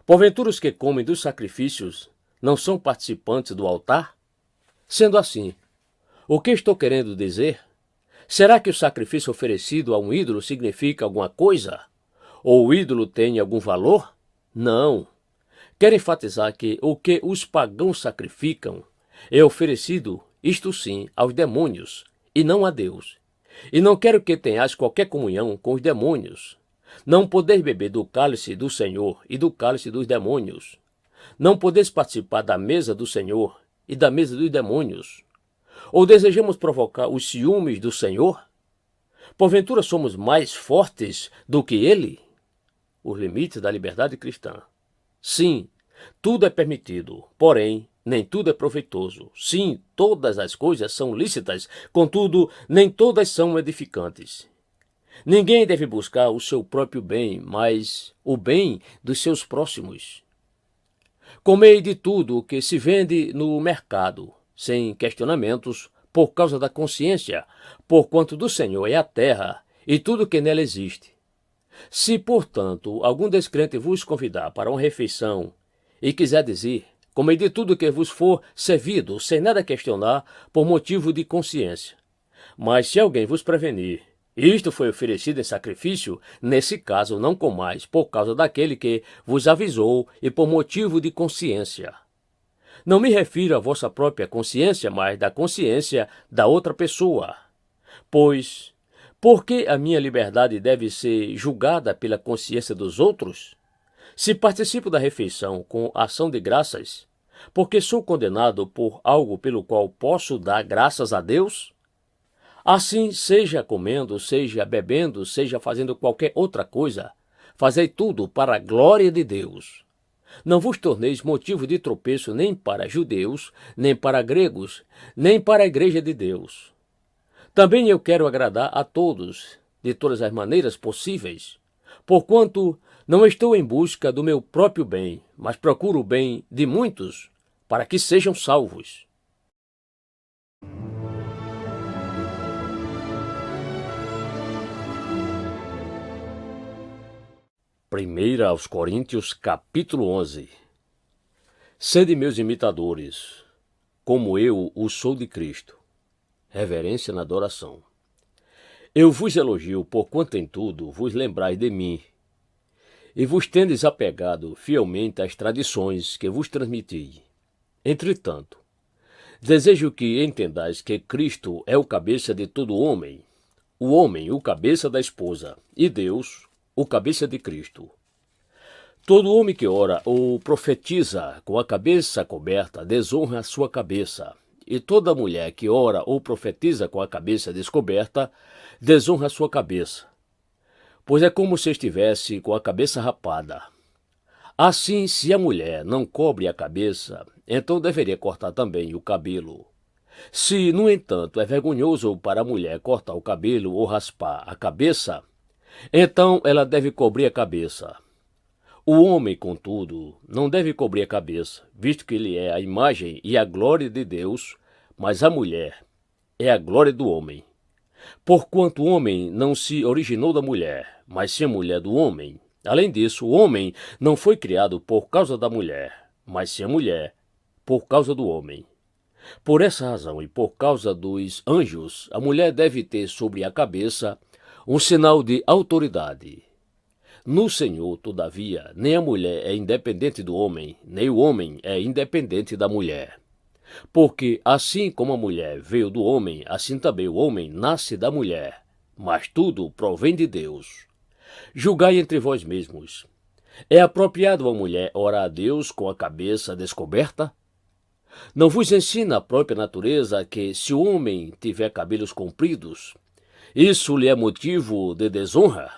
Porventura os que comem dos sacrifícios não são participantes do altar? Sendo assim, o que estou querendo dizer? Será que o sacrifício oferecido a um ídolo significa alguma coisa? Ou o ídolo tem algum valor? Não. Quero enfatizar que o que os pagãos sacrificam é oferecido, isto sim, aos demônios, e não a Deus. E não quero que tenhais qualquer comunhão com os demônios. Não podeis beber do cálice do Senhor e do cálice dos demônios. Não podeis participar da mesa do Senhor e da mesa dos demônios. Ou desejamos provocar os ciúmes do Senhor? Porventura somos mais fortes do que Ele? Os limites da liberdade cristã. Sim, tudo é permitido, porém, nem tudo é proveitoso. Sim, todas as coisas são lícitas, contudo, nem todas são edificantes. Ninguém deve buscar o seu próprio bem, mas o bem dos seus próximos. Comei de tudo o que se vende no mercado, sem questionamentos, por causa da consciência, porquanto do Senhor é a terra e tudo que nela existe. Se, portanto, algum descrente vos convidar para uma refeição e quiser dizer, comei de tudo que vos for servido, sem nada questionar, por motivo de consciência. Mas se alguém vos prevenir, isto foi oferecido em sacrifício, nesse caso não comais, por causa daquele que vos avisou e por motivo de consciência. Não me refiro à vossa própria consciência, mas da consciência da outra pessoa. Pois, por que a minha liberdade deve ser julgada pela consciência dos outros? Se participo da refeição com ação de graças, porque sou condenado por algo pelo qual posso dar graças a Deus? Assim, seja comendo, seja bebendo, seja fazendo qualquer outra coisa, fazei tudo para a glória de Deus. Não vos torneis motivo de tropeço nem para judeus, nem para gregos, nem para a igreja de Deus. Também eu quero agradar a todos, de todas as maneiras possíveis, porquanto não estou em busca do meu próprio bem, mas procuro o bem de muitos, para que sejam salvos. Primeira aos Coríntios, capítulo 11. Sede meus imitadores, como eu o sou de Cristo. Reverência na adoração. Eu vos elogio, porquanto em tudo vos lembrais de mim, e vos tendes apegado fielmente às tradições que vos transmiti. Entretanto, desejo que entendais que Cristo é o cabeça de todo homem, o cabeça da esposa, e Deus, o cabeça de Cristo. Todo homem que ora ou profetiza com a cabeça coberta desonra a sua cabeça, e toda mulher que ora ou profetiza com a cabeça descoberta desonra a sua cabeça, pois é como se estivesse com a cabeça rapada. Assim, se a mulher não cobre a cabeça, então deveria cortar também o cabelo. Se, no entanto, é vergonhoso para a mulher cortar o cabelo ou raspar a cabeça, então ela deve cobrir a cabeça. O homem, contudo, não deve cobrir a cabeça, visto que ele é a imagem e a glória de Deus, mas a mulher é a glória do homem. Porquanto o homem não se originou da mulher, mas sim a mulher do homem. Além disso, o homem não foi criado por causa da mulher, mas sim a mulher por causa do homem. Por essa razão e por causa dos anjos, a mulher deve ter sobre a cabeça um sinal de autoridade. No Senhor, todavia, nem a mulher é independente do homem, nem o homem é independente da mulher. Porque assim como a mulher veio do homem, assim também o homem nasce da mulher, mas tudo provém de Deus. Julgai entre vós mesmos. É apropriado a mulher orar a Deus com a cabeça descoberta? Não vos ensina a própria natureza que, se o homem tiver cabelos compridos, isso lhe é motivo de desonra?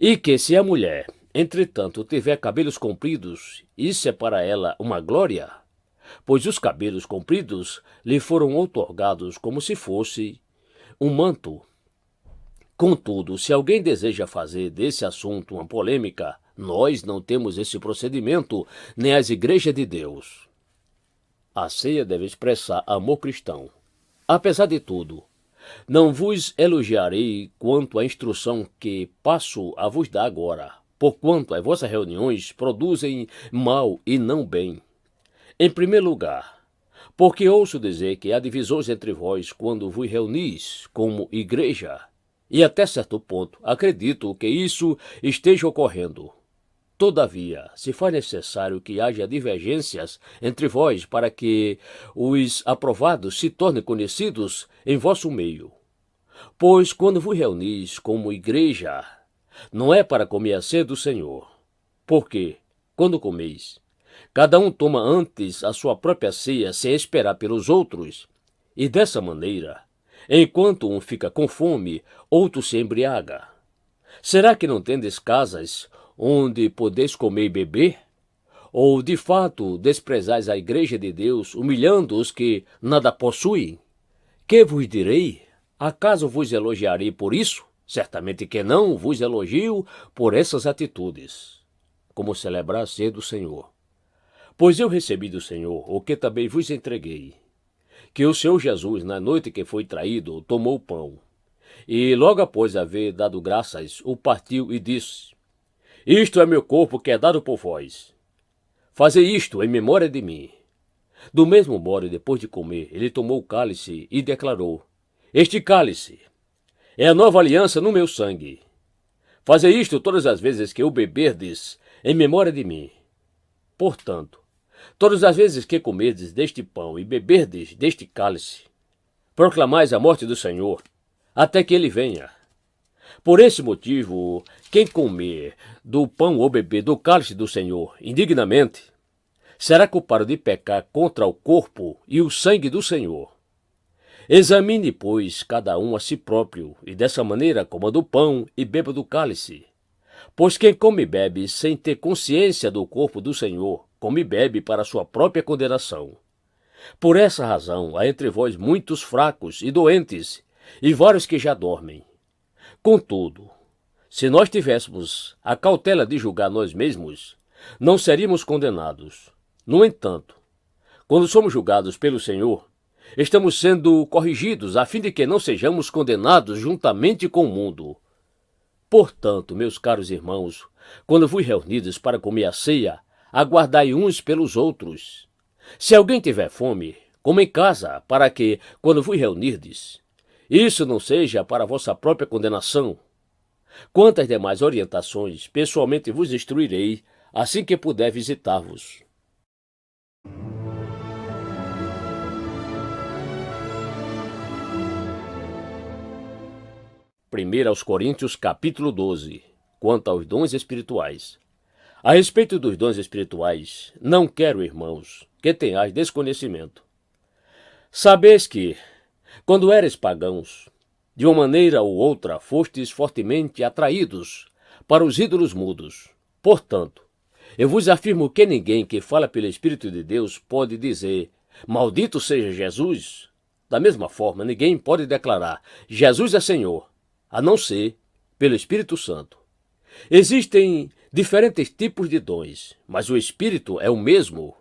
E que, se a mulher, entretanto, tiver cabelos compridos, isso é para ela uma glória? Pois os cabelos compridos lhe foram outorgados como se fosse um manto. Contudo, se alguém deseja fazer desse assunto uma polêmica, Nós não temos esse procedimento, nem as igrejas de Deus. A ceia deve expressar amor cristão. Apesar de tudo, não vos elogiarei quanto à instrução que passo a vos dar agora, porquanto as vossas reuniões produzem mal e não bem. Em primeiro lugar, porque ouço dizer que há divisões entre vós quando vos reunis como igreja, e até certo ponto acredito que isso esteja ocorrendo. Todavia, se faz necessário que haja divergências entre vós para que os aprovados se tornem conhecidos em vosso meio. Pois quando vos reunis como igreja, não é para comer a ceia do Senhor. Porque, quando comeis, cada um toma antes a sua própria ceia sem esperar pelos outros, e dessa maneira, enquanto um fica com fome, outro se embriaga. Será que não tendes casas onde podeis comer e beber? Ou, de fato, desprezais a igreja de Deus, humilhando os que nada possuem? Que vos direi? Acaso vos elogiarei por isso? Certamente que não vos elogio por essas atitudes. Como celebrar a ceia do Senhor. Pois eu recebi do Senhor o que também vos entreguei, que o Senhor Jesus, na noite que foi traído, tomou o pão, e logo após haver dado graças, o partiu e disse: Isto é meu corpo que é dado por vós. Fazei isto em memória de mim. Do mesmo modo, depois de comer, ele tomou o cálice e declarou: Este cálice é a nova aliança no meu sangue. Fazei isto todas as vezes que o beberdes em memória de mim. Portanto, todas as vezes que comerdes deste pão e beberdes deste cálice, proclamais a morte do Senhor, até que ele venha. Por esse motivo, quem comer do pão ou beber do cálice do Senhor indignamente, será culpado de pecar contra o corpo e o sangue do Senhor. Examine, pois, cada um a si próprio, e dessa maneira coma do pão e beba do cálice. Pois quem come e bebe sem ter consciência do corpo do Senhor, come e bebe para sua própria condenação. Por essa razão, há entre vós muitos fracos e doentes, e vários que já dormem. Contudo, se nós tivéssemos a cautela de julgar nós mesmos, não seríamos condenados. No entanto, quando somos julgados pelo Senhor, estamos sendo corrigidos a fim de que não sejamos condenados juntamente com o mundo. Portanto, meus caros irmãos, quando vos reunidos para comer a ceia, aguardai uns pelos outros. Se alguém tiver fome, coma em casa, para que, quando vos reunirdes, isso não seja para a vossa própria condenação. Quanto às demais orientações, pessoalmente vos instruirei, assim que puder visitar-vos. 1 aos Coríntios, capítulo 12, quanto aos dons espirituais. A respeito dos dons espirituais, não quero, irmãos, que tenhais desconhecimento. Sabeis que, quando eres pagãos, de uma maneira ou outra fostes fortemente atraídos para os ídolos mudos. Portanto, eu vos afirmo que ninguém que fala pelo Espírito de Deus pode dizer, maldito seja Jesus. Da mesma forma, ninguém pode declarar, Jesus é Senhor, a não ser pelo Espírito Santo. Existem diferentes tipos de dons, mas o Espírito é o mesmo.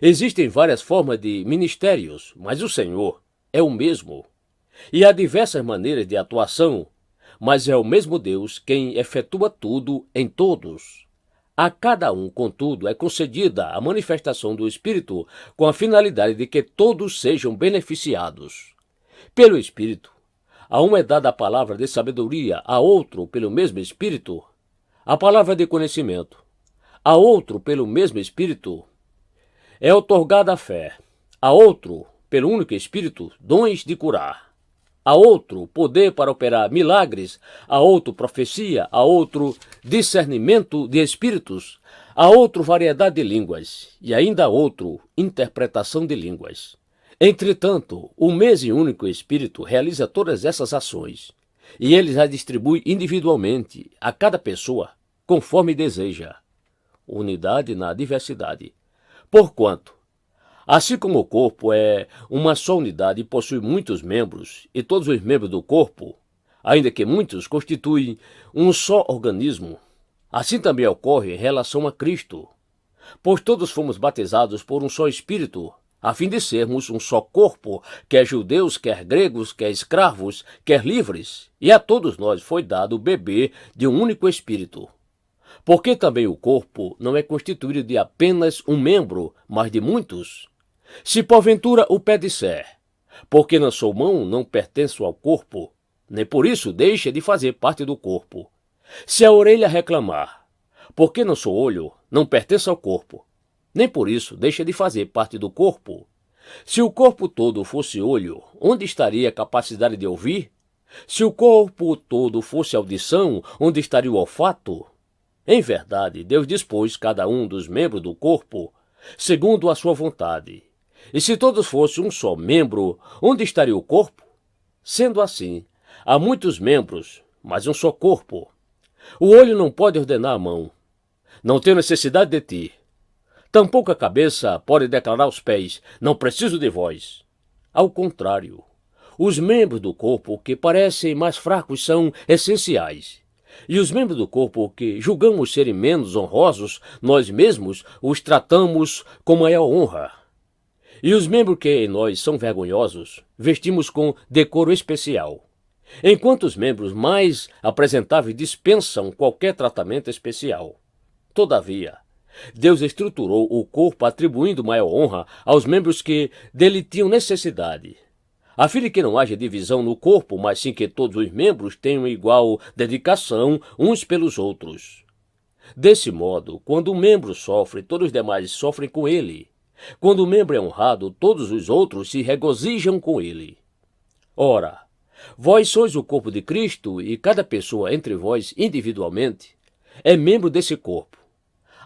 Existem várias formas de ministérios, mas o Senhor é o mesmo. E há diversas maneiras de atuação, mas é o mesmo Deus quem efetua tudo em todos. A cada um, contudo, é concedida a manifestação do Espírito com a finalidade de que todos sejam beneficiados. Pelo Espírito, a um é dada a palavra de sabedoria, a outro, pelo mesmo Espírito, a palavra de conhecimento. A outro, pelo mesmo Espírito, é outorgada a fé. A outro, pelo único Espírito, dons de curar. A outro, poder para operar milagres. A outro, profecia. A outro, discernimento de espíritos. A outro, variedade de línguas. E ainda a outro, interpretação de línguas. Entretanto, o mesmo e único Espírito realiza todas essas ações, e ele as distribui individualmente a cada pessoa, conforme deseja. Unidade na diversidade. Porquanto, assim como o corpo é uma só unidade e possui muitos membros, e todos os membros do corpo, ainda que muitos, constituem um só organismo, Assim também ocorre em relação a Cristo, pois todos fomos batizados por um só Espírito, a fim de sermos um só corpo, quer judeus, quer gregos, quer escravos, quer livres, e a todos nós foi dado beber de um único Espírito. Porque também o corpo não é constituído de apenas um membro, mas de muitos. Se porventura o pé disser, porque não sou mão, não pertenço ao corpo, nem por isso deixa de fazer parte do corpo. Se a orelha reclamar, porque não sou olho, não pertenço ao corpo, nem por isso deixa de fazer parte do corpo. Se o corpo todo fosse olho, onde estaria a capacidade de ouvir? Se o corpo todo fosse audição, onde estaria o olfato? Em verdade, Deus dispôs cada um dos membros do corpo segundo a sua vontade. E se todos fossem um só membro, onde estaria o corpo? Sendo assim, há muitos membros, mas um só corpo. O olho não pode ordenar a mão: não tenho necessidade de ti. Tampouco a cabeça pode declarar aos pés: não preciso de vós. Ao contrário, os membros do corpo que parecem mais fracos são essenciais. E os membros do corpo que julgamos serem menos honrosos, nós mesmos os tratamos com maior honra. E os membros que em nós são vergonhosos, vestimos com decoro especial, enquanto os membros mais apresentáveis dispensam qualquer tratamento especial. Todavia, Deus estruturou o corpo atribuindo maior honra aos membros que dele tinham necessidade, a fim de que não haja divisão no corpo, mas sim que todos os membros tenham igual dedicação uns pelos outros. Desse modo, quando um membro sofre, todos os demais sofrem com ele. Quando o membro é honrado, todos os outros se regozijam com ele. Ora, vós sois o corpo de Cristo e cada pessoa entre vós, individualmente, é membro desse corpo.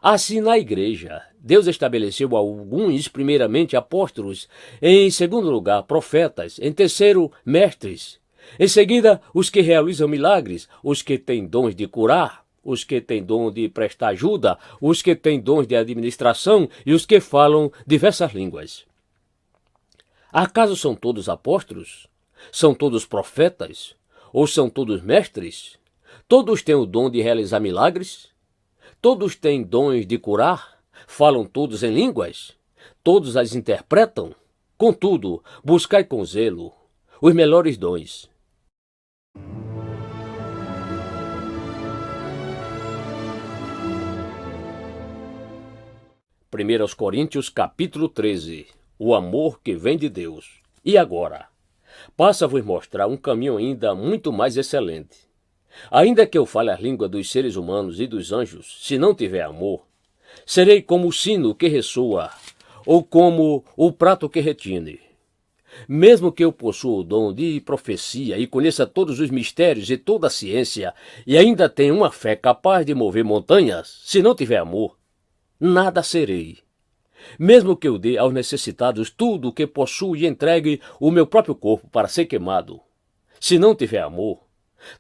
Assim, na igreja, Deus estabeleceu alguns, primeiramente, apóstolos, em segundo lugar, profetas, em terceiro, mestres, em seguida, os que realizam milagres, os que têm dons de curar, os que têm dom de prestar ajuda, os que têm dons de administração e os que falam diversas línguas. Acaso são todos apóstolos? São todos profetas? Ou são todos mestres? Todos têm o dom de realizar milagres? Todos têm dons de curar? Falam todos em línguas? Todos as interpretam? Contudo, buscai com zelo os melhores dons. Primeiro aos Coríntios, capítulo 13. O amor que vem de Deus. E agora? Passo a vos mostrar um caminho ainda muito mais excelente. Ainda que eu fale a língua dos seres humanos e dos anjos, se não tiver amor, serei como o sino que ressoa, ou como o prato que retine. Mesmo que eu possua o dom de profecia e conheça todos os mistérios e toda a ciência, e ainda tenha uma fé capaz de mover montanhas, se não tiver amor, nada serei. Mesmo que eu dê aos necessitados tudo o que possuo e entregue o meu próprio corpo para ser queimado, se não tiver amor,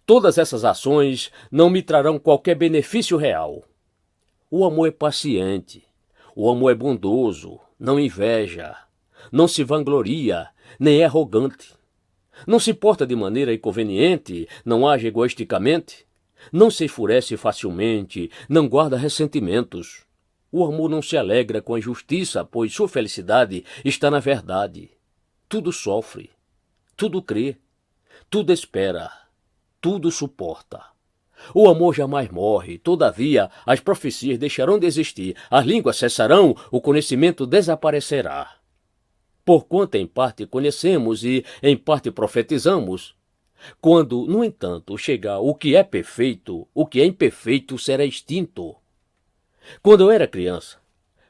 todas essas ações não me trarão qualquer benefício real. O amor é paciente, o amor é bondoso, não inveja, não se vangloria, nem é arrogante. Não se porta de maneira inconveniente, não age egoisticamente, não se enfurece facilmente, não guarda ressentimentos. O amor não se alegra com a injustiça, pois sua felicidade está na verdade. Tudo sofre, tudo crê, tudo espera, tudo suporta. O amor jamais morre, todavia as profecias deixarão de existir, as línguas cessarão, o conhecimento desaparecerá. Porquanto em parte conhecemos e em parte profetizamos, quando, no entanto, chegar o que é perfeito, o que é imperfeito será extinto. Quando eu era criança,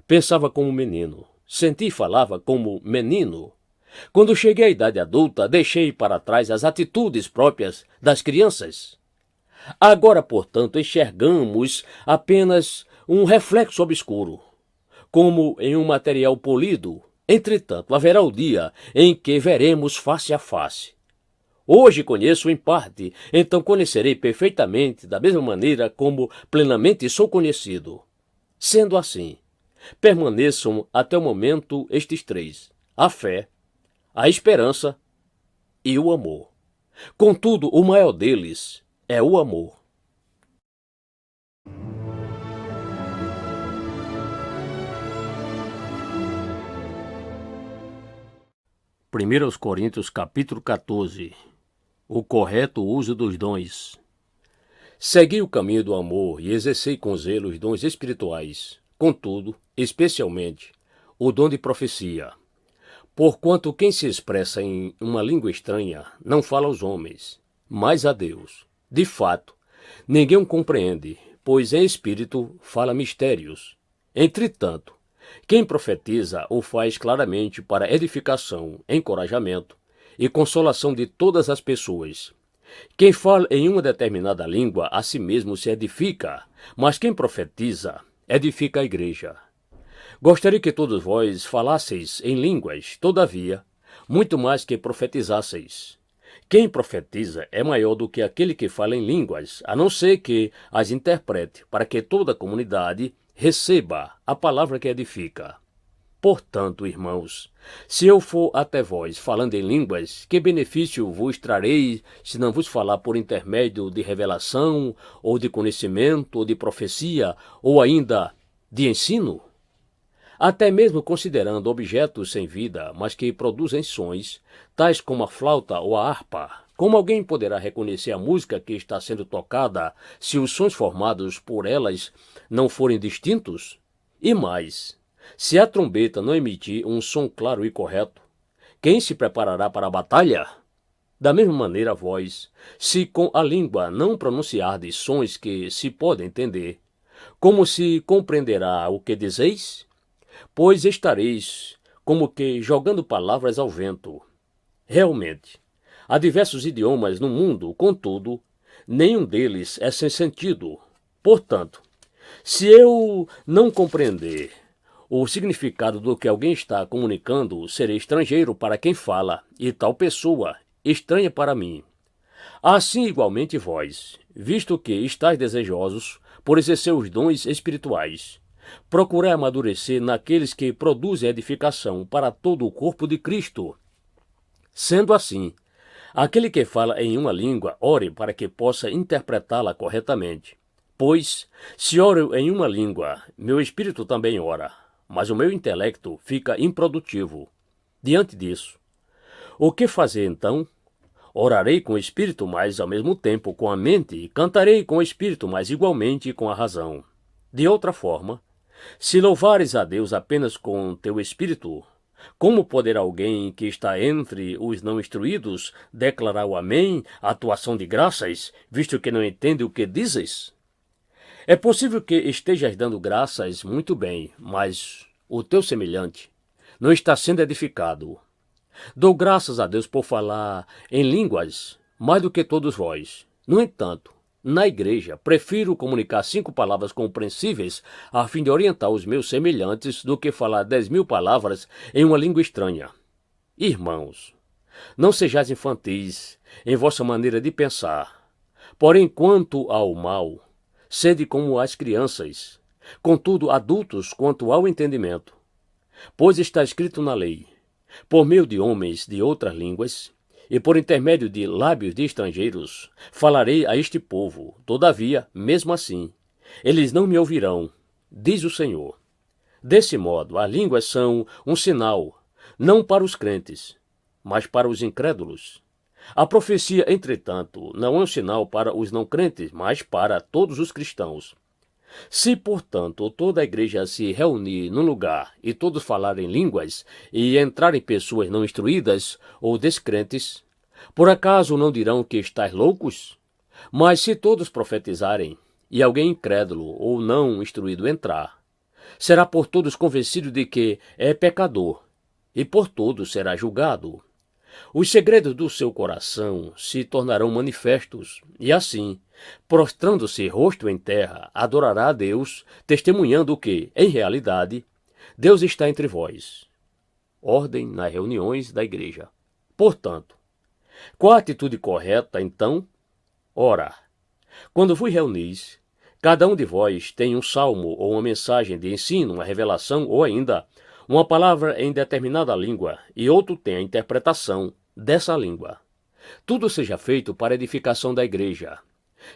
pensava como menino, sentia e falava como menino. Quando cheguei à idade adulta, deixei para trás as atitudes próprias das crianças. Agora, portanto, enxergamos apenas um reflexo obscuro, como em um material polido. Entretanto, haverá o dia em que veremos face a face. Hoje conheço em parte, então conhecerei perfeitamente, da mesma maneira como plenamente sou conhecido. Sendo assim, permaneçam até o momento estes três: a fé, a esperança e o amor. Contudo, o maior deles é o amor. 1 Coríntios capítulo 14. O correto uso dos dons. Segui o caminho do amor e exercei com zelo os dons espirituais, contudo, especialmente, o dom de profecia. Porquanto quem se expressa em uma língua estranha não fala aos homens, mas a Deus. De fato, ninguém o compreende, pois em espírito fala mistérios. Entretanto, quem profetiza o faz claramente para edificação, encorajamento e consolação de todas as pessoas. Quem fala em uma determinada língua a si mesmo se edifica, mas quem profetiza edifica a igreja. Gostaria que todos vós falasseis em línguas, todavia, muito mais que profetizasseis. Quem profetiza é maior do que aquele que fala em línguas, a não ser que as interprete, para que toda a comunidade receba a palavra que edifica. Portanto, irmãos, se eu for até vós falando em línguas, que benefício vos trarei se não vos falar por intermédio de revelação, ou de conhecimento, ou de profecia, ou ainda de ensino? Até mesmo considerando objetos sem vida, mas que produzem sons, tais como a flauta ou a harpa, como alguém poderá reconhecer a música que está sendo tocada se os sons formados por elas não forem distintos? E mais, se a trombeta não emitir um som claro e correto, quem se preparará para a batalha? Da mesma maneira vós, se com a língua não pronunciardes sons que se podem entender, como se compreenderá o que dizeis? Pois estareis como que jogando palavras ao vento. Realmente, há diversos idiomas no mundo, contudo, nenhum deles é sem sentido. Portanto, se eu não compreender o significado do que alguém está comunicando, serei estrangeiro para quem fala, e tal pessoa estranha para mim. Assim igualmente vós, visto que estáis desejosos por exercer os dons espirituais, procurai amadurecer naqueles que produzem edificação para todo o corpo de Cristo. Sendo assim, aquele que fala em uma língua, ore para que possa interpretá-la corretamente. Pois, se oro em uma língua, meu espírito também ora, mas o meu intelecto fica improdutivo. Diante disso, o que fazer então? Orarei com o espírito, mas ao mesmo tempo com a mente, e cantarei com o espírito, mas igualmente com a razão. De outra forma, se louvares a Deus apenas com teu espírito, como poderá alguém que está entre os não instruídos declarar o amém, a atuação de graças, visto que não entende o que dizes? É possível que estejas dando graças muito bem, mas o teu semelhante não está sendo edificado. Dou graças a Deus por falar em línguas mais do que todos vós. No entanto, na igreja, prefiro comunicar 5 palavras compreensíveis a fim de orientar os meus semelhantes do que falar 10.000 palavras em uma língua estranha. Irmãos, não sejais infantis em vossa maneira de pensar. Porém, quanto ao mal, sede como as crianças, contudo adultos quanto ao entendimento. Pois está escrito na lei, por meio de homens de outras línguas, e por intermédio de lábios de estrangeiros, falarei a este povo. Todavia, mesmo assim, eles não me ouvirão, diz o Senhor. Desse modo, as línguas são um sinal, não para os crentes, mas para os incrédulos. A profecia, entretanto, não é um sinal para os não crentes, mas para todos os cristãos. Se, portanto, toda a igreja se reunir num lugar e todos falarem línguas e entrarem pessoas não instruídas ou descrentes, por acaso não dirão que estáis loucos? Mas se todos profetizarem e alguém incrédulo ou não instruído entrar, será por todos convencido de que é pecador e por todos será julgado. Os segredos do seu coração se tornarão manifestos, e assim, prostrando-se rosto em terra, adorará a Deus, testemunhando que, em realidade, Deus está entre vós. Ordem nas reuniões da igreja. Portanto, qual a atitude correta, então? Ora, quando vos reunis, cada um de vós tem um salmo ou uma mensagem de ensino, uma revelação ou ainda uma palavra em determinada língua, e outro tem a interpretação dessa língua. Tudo seja feito para a edificação da igreja.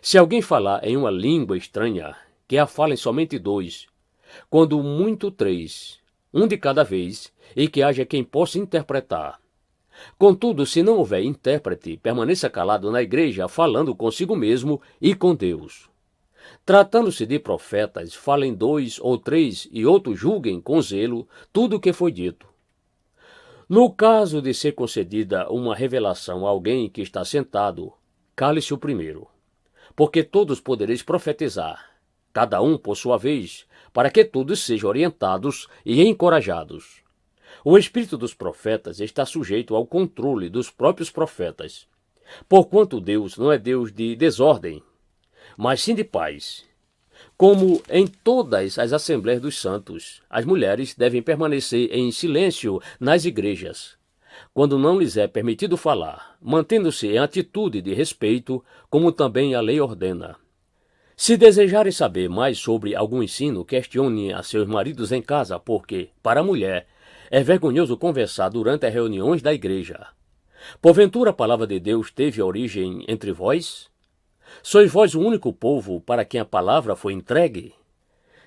Se alguém falar em uma língua estranha, que a falem somente 2, quando muito 3, um de cada vez, e que haja quem possa interpretar. Contudo, se não houver intérprete, permaneça calado na igreja, falando consigo mesmo e com Deus. Tratando-se de profetas, falem 2 ou 3 e outros julguem com zelo tudo o que foi dito. No caso de ser concedida uma revelação a alguém que está sentado, cale-se o primeiro, porque todos podereis profetizar, cada um por sua vez, para que todos sejam orientados e encorajados. O espírito dos profetas está sujeito ao controle dos próprios profetas, porquanto Deus não é Deus de desordem, mas sim de paz. Como em todas as assembleias dos santos, as mulheres devem permanecer em silêncio nas igrejas, quando não lhes é permitido falar, mantendo-se em atitude de respeito, como também a lei ordena. Se desejarem saber mais sobre algum ensino, questionem a seus maridos em casa, porque, para a mulher, é vergonhoso conversar durante as reuniões da igreja. Porventura a palavra de Deus teve origem entre vós? Sois vós o único povo para quem a palavra foi entregue?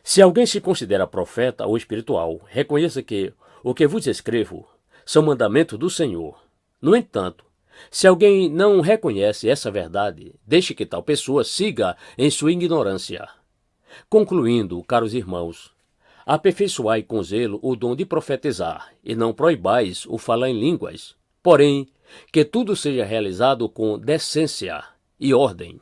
Se alguém se considera profeta ou espiritual, reconheça que o que vos escrevo são mandamentos do Senhor. No entanto, se alguém não reconhece essa verdade, deixe que tal pessoa siga em sua ignorância. Concluindo, caros irmãos, aperfeiçoai com zelo o dom de profetizar, e não proibais o falar em línguas, porém, que tudo seja realizado com decência e ordem.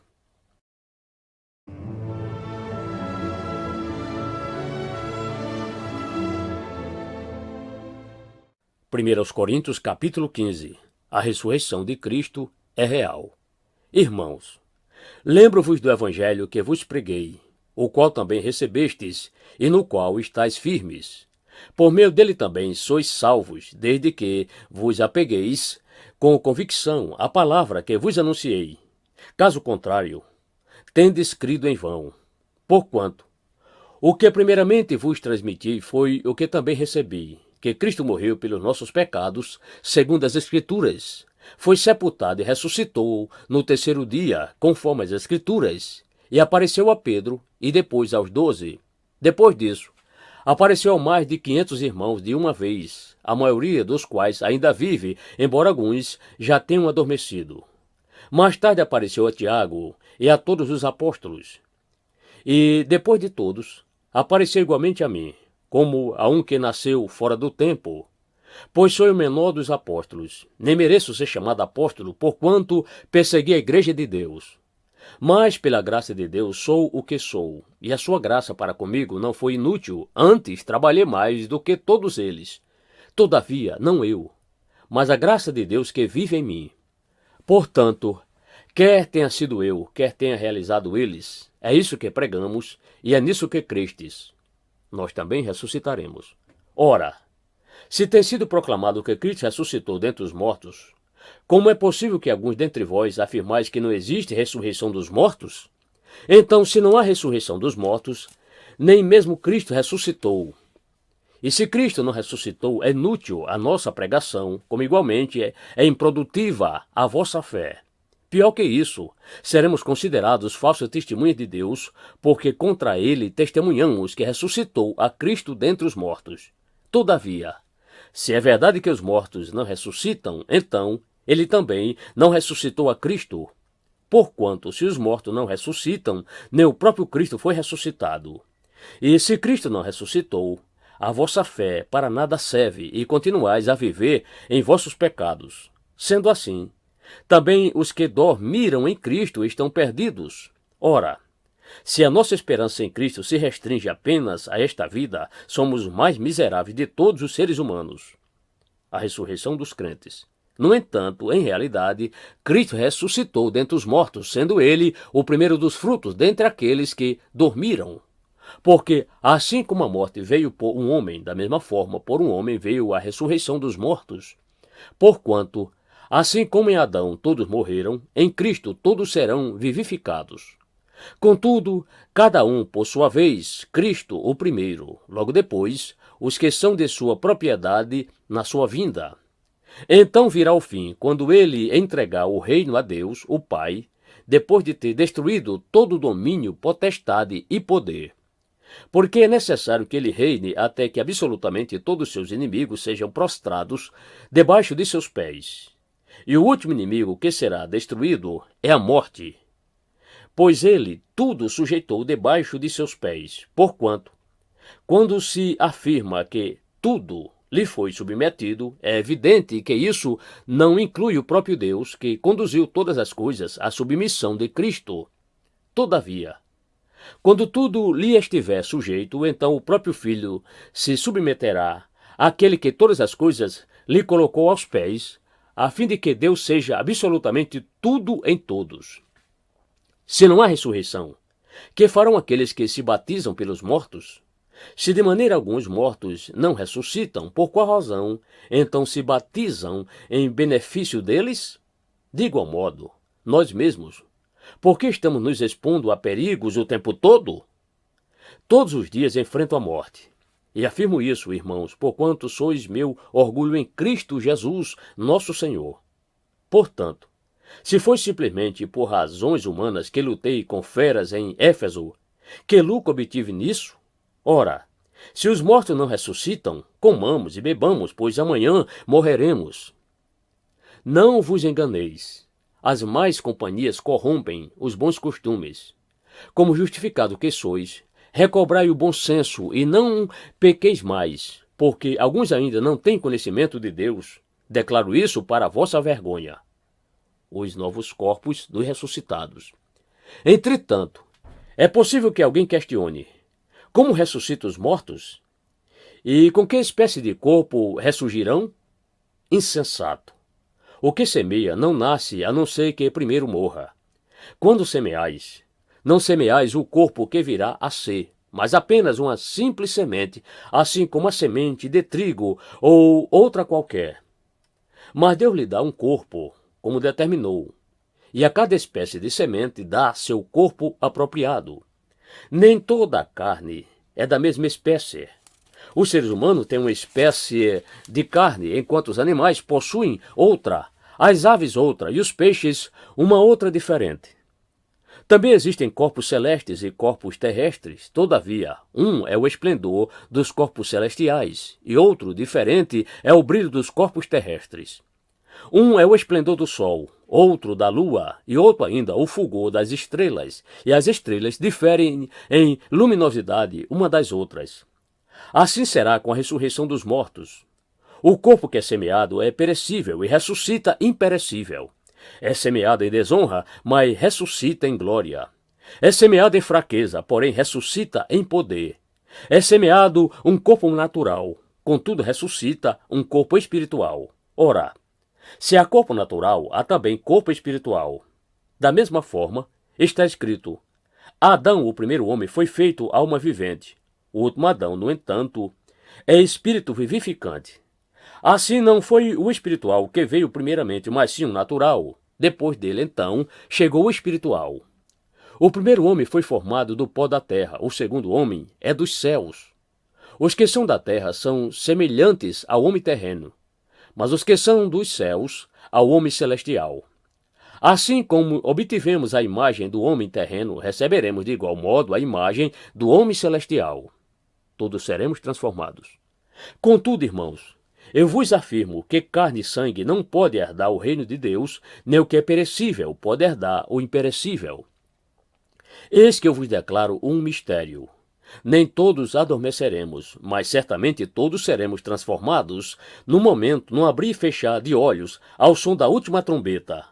1 Coríntios capítulo 15. A ressurreição de Cristo é real. Irmãos, lembro-vos do evangelho que vos preguei, o qual também recebestes e no qual estáis firmes. Por meio dele também sois salvos, desde que vos apegueis com convicção à palavra que vos anunciei. Caso contrário, tendes crido em vão. Porquanto, o que primeiramente vos transmiti foi o que também recebi, que Cristo morreu pelos nossos pecados, segundo as Escrituras, foi sepultado e ressuscitou no terceiro dia, conforme as Escrituras, e apareceu a Pedro e depois aos 12. Depois disso, apareceu a mais de 500 irmãos de uma vez, a maioria dos quais ainda vive, embora alguns já tenham adormecido. Mais tarde apareceu a Tiago e a todos os apóstolos. E, depois de todos, apareceu igualmente a mim, como a um que nasceu fora do tempo. Pois sou o menor dos apóstolos, nem mereço ser chamado apóstolo, porquanto persegui a igreja de Deus. Mas, pela graça de Deus, sou o que sou, e a sua graça para comigo não foi inútil, antes trabalhei mais do que todos eles. Todavia, não eu, mas a graça de Deus que vive em mim. Portanto, quer tenha sido eu, quer tenha realizado eles, é isso que pregamos, e é nisso que crestes. Nós também ressuscitaremos. Ora, se tem sido proclamado que Cristo ressuscitou dentre os mortos, como é possível que alguns dentre vós afirmais que não existe ressurreição dos mortos? Então, se não há ressurreição dos mortos, nem mesmo Cristo ressuscitou. E se Cristo não ressuscitou, é inútil a nossa pregação, como igualmente é improdutiva a vossa fé. Pior que isso, seremos considerados falsos testemunhas de Deus, porque contra ele testemunhamos que ressuscitou a Cristo dentre os mortos. Todavia, se é verdade que os mortos não ressuscitam, então ele também não ressuscitou a Cristo. Porquanto, se os mortos não ressuscitam, nem o próprio Cristo foi ressuscitado. E se Cristo não ressuscitou, a vossa fé para nada serve e continuais a viver em vossos pecados. Sendo assim, também os que dormiram em Cristo estão perdidos. Ora, se a nossa esperança em Cristo se restringe apenas a esta vida, somos os mais miseráveis de todos os seres humanos. A ressurreição dos crentes. No entanto, em realidade, Cristo ressuscitou dentre os mortos, sendo ele o primeiro dos frutos dentre aqueles que dormiram. Porque, assim como a morte veio por um homem, da mesma forma, por um homem veio a ressurreição dos mortos. Porquanto, assim como em Adão todos morreram, em Cristo todos serão vivificados. Contudo, cada um por sua vez, Cristo o primeiro, logo depois, os que são de sua propriedade na sua vinda. Então virá o fim, quando ele entregar o reino a Deus, o Pai, depois de ter destruído todo domínio, potestade e poder. Porque é necessário que ele reine até que absolutamente todos os seus inimigos sejam prostrados debaixo de seus pés. E o último inimigo que será destruído é a morte, pois ele tudo sujeitou debaixo de seus pés, porquanto, quando se afirma que tudo lhe foi submetido, é evidente que isso não inclui o próprio Deus, que conduziu todas as coisas à submissão de Cristo. Todavia, quando tudo lhe estiver sujeito, então o próprio Filho se submeterá àquele que todas as coisas lhe colocou aos pés, a fim de que Deus seja absolutamente tudo em todos. Se não há ressurreição, que farão aqueles que se batizam pelos mortos? Se de maneira alguma os mortos não ressuscitam, por qual razão então se batizam em benefício deles? De igual modo, nós mesmos, por que estamos nos expondo a perigos o tempo todo? Todos os dias enfrento a morte. E afirmo isso, irmãos, porquanto sois meu orgulho em Cristo Jesus, nosso Senhor. Portanto, se foi simplesmente por razões humanas que lutei com feras em Éfeso, que lucro obtive nisso? Ora, se os mortos não ressuscitam, comamos e bebamos, pois amanhã morreremos. Não vos enganeis. As más companhias corrompem os bons costumes. Como justificado que sois, recobrai o bom senso e não pequeis mais, porque alguns ainda não têm conhecimento de Deus. Declaro isso para a vossa vergonha. Os novos corpos dos ressuscitados. Entretanto, é possível que alguém questione: como ressuscitam os mortos? E com que espécie de corpo ressurgirão? Insensato. O que semeia não nasce a não ser que primeiro morra. Quando semeais, não semeais o corpo que virá a ser, mas apenas uma simples semente, assim como a semente de trigo ou outra qualquer. Mas Deus lhe dá um corpo, como determinou, e a cada espécie de semente dá seu corpo apropriado. Nem toda a carne é da mesma espécie. Os seres humanos têm uma espécie de carne, enquanto os animais possuem outra, as aves outra e os peixes uma outra diferente. Também existem corpos celestes e corpos terrestres, todavia, um é o esplendor dos corpos celestiais e outro, diferente, é o brilho dos corpos terrestres. Um é o esplendor do sol, outro da lua e outro ainda o fulgor das estrelas, e as estrelas diferem em luminosidade uma das outras. Assim será com a ressurreição dos mortos. O corpo que é semeado é perecível e ressuscita imperecível. É semeado em desonra, mas ressuscita em glória. É semeado em fraqueza, porém ressuscita em poder. É semeado um corpo natural, contudo ressuscita um corpo espiritual. Ora, se há corpo natural, há também corpo espiritual. Da mesma forma, está escrito: Adão, o primeiro homem, foi feito alma vivente. O último Adão, no entanto, é espírito vivificante. Assim não foi o espiritual que veio primeiramente, mas sim o natural. Depois dele, então, chegou o espiritual. O primeiro homem foi formado do pó da terra, o segundo homem é dos céus. Os que são da terra são semelhantes ao homem terreno, mas os que são dos céus, ao homem celestial. Assim como obtivemos a imagem do homem terreno, receberemos de igual modo a imagem do homem celestial. Todos seremos transformados. Contudo, irmãos, eu vos afirmo que carne e sangue não pode herdar o reino de Deus, nem o que é perecível pode herdar o imperecível. Eis que eu vos declaro um mistério. Nem todos adormeceremos, mas certamente todos seremos transformados no momento, no abrir e fechar de olhos, ao som da última trombeta.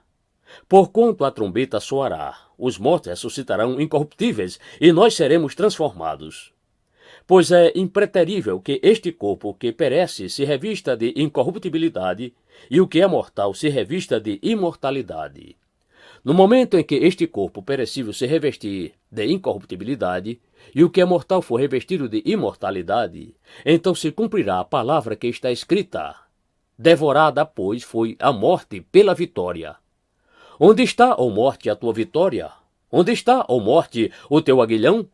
Porquanto a trombeta soará, os mortos ressuscitarão incorruptíveis e nós seremos transformados. Pois é impreterível que este corpo que perece se revista de incorruptibilidade e o que é mortal se revista de imortalidade. No momento em que este corpo perecível se revestir de incorruptibilidade e o que é mortal for revestido de imortalidade, então se cumprirá a palavra que está escrita: devorada, pois, foi a morte pela vitória. Onde está, ó morte, a tua vitória? Onde está, ó morte, o teu aguilhão?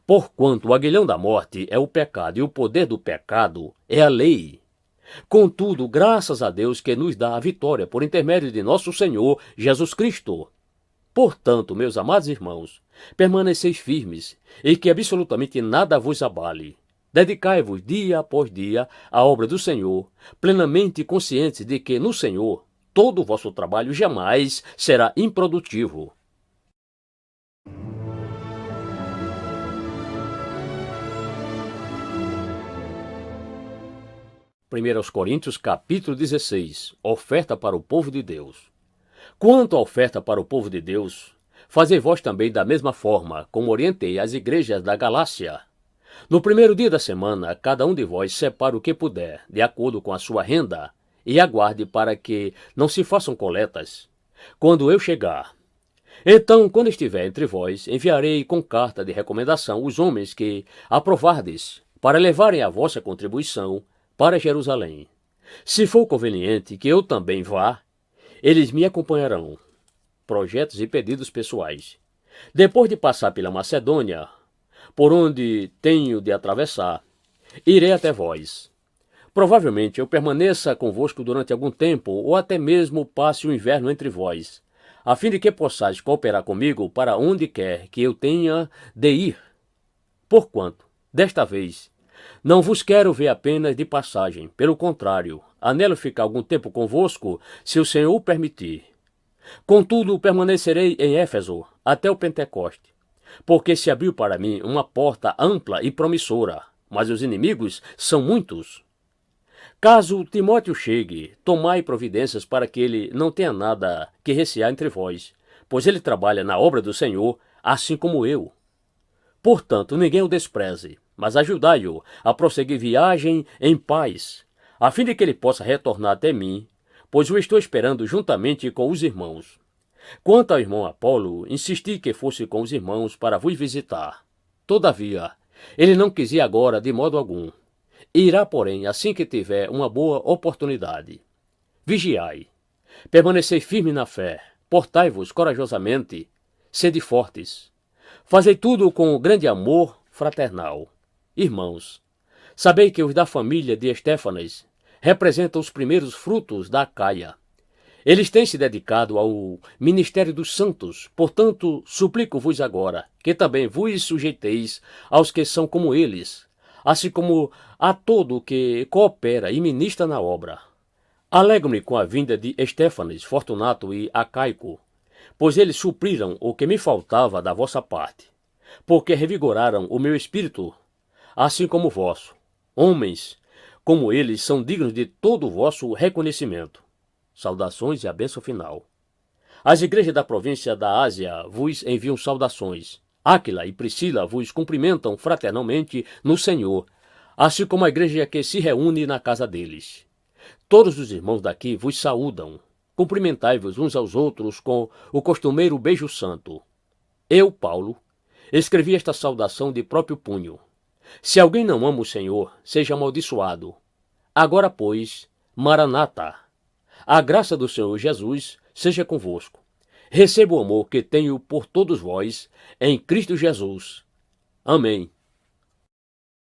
Porquanto o aguilhão da morte é o pecado, e o poder do pecado é a lei. Contudo, graças a Deus que nos dá a vitória por intermédio de nosso Senhor Jesus Cristo. Portanto, meus amados irmãos, Permaneceis firmes, e que absolutamente nada vos abale. Dedicai-vos dia após dia à obra do Senhor, plenamente conscientes de que no Senhor todo o vosso trabalho jamais será improdutivo. 1 Coríntios capítulo 16. Oferta para o povo de Deus. Quanto à oferta para o povo de Deus, fazei vós também da mesma forma, como orientei as igrejas da Galácia. No primeiro dia da semana, cada um de vós separe o que puder, de acordo com a sua renda, e aguarde para que não se façam coletas, quando eu chegar. Então, quando estiver entre vós, enviarei com carta de recomendação os homens que aprovardes, para levarem a vossa contribuição para Jerusalém. Se for conveniente que eu também vá, eles me acompanharão. Projetos e pedidos pessoais. Depois de passar pela Macedônia, por onde tenho de atravessar, irei até vós. Provavelmente eu permaneça convosco durante algum tempo, ou até mesmo passe o inverno entre vós, a fim de que possais cooperar comigo para onde quer que eu tenha de ir. Porquanto, desta vez, não vos quero ver apenas de passagem, pelo contrário, anelo ficar algum tempo convosco, se o Senhor o permitir. Contudo, permanecerei em Éfeso até o Pentecoste, porque se abriu para mim uma porta ampla e promissora, mas os inimigos são muitos. Caso Timóteo chegue, tomai providências para que ele não tenha nada que recear entre vós, pois ele trabalha na obra do Senhor, assim como eu. Portanto, ninguém o despreze, mas ajudai-o a prosseguir viagem em paz, a fim de que ele possa retornar até mim, pois o estou esperando juntamente com os irmãos. Quanto ao irmão Apolo, insisti que fosse com os irmãos para vos visitar. Todavia, ele não quis ir agora de modo algum. Irá, porém, assim que tiver uma boa oportunidade. Vigiai, permanecei firme na fé, portai-vos corajosamente, sede fortes. Fazei tudo com grande amor fraternal. Irmãos, sabei que os da família de Estéfanas representam os primeiros frutos da Acaia. Eles têm se dedicado ao ministério dos santos, portanto, suplico-vos agora que também vos sujeiteis aos que são como eles, assim como a todo o que coopera e ministra na obra. Alegro-me com a vinda de Estéfanas, Fortunato e Acaico, pois eles supriram o que me faltava da vossa parte, porque revigoraram o meu espírito, assim como o vosso. Homens como eles são dignos de todo o vosso reconhecimento. Saudações e a bênção final. As igrejas da província da Ásia vos enviam saudações. Áquila e Priscila vos cumprimentam fraternalmente no Senhor, assim como a igreja que se reúne na casa deles. Todos os irmãos daqui vos saúdam. Cumprimentai-vos uns aos outros com o costumeiro beijo santo. Eu, Paulo, escrevi esta saudação de próprio punho. Se alguém não ama o Senhor, seja amaldiçoado. Agora, pois, Maranata, a graça do Senhor Jesus seja convosco. Receba o amor que tenho por todos vós em Cristo Jesus. Amém.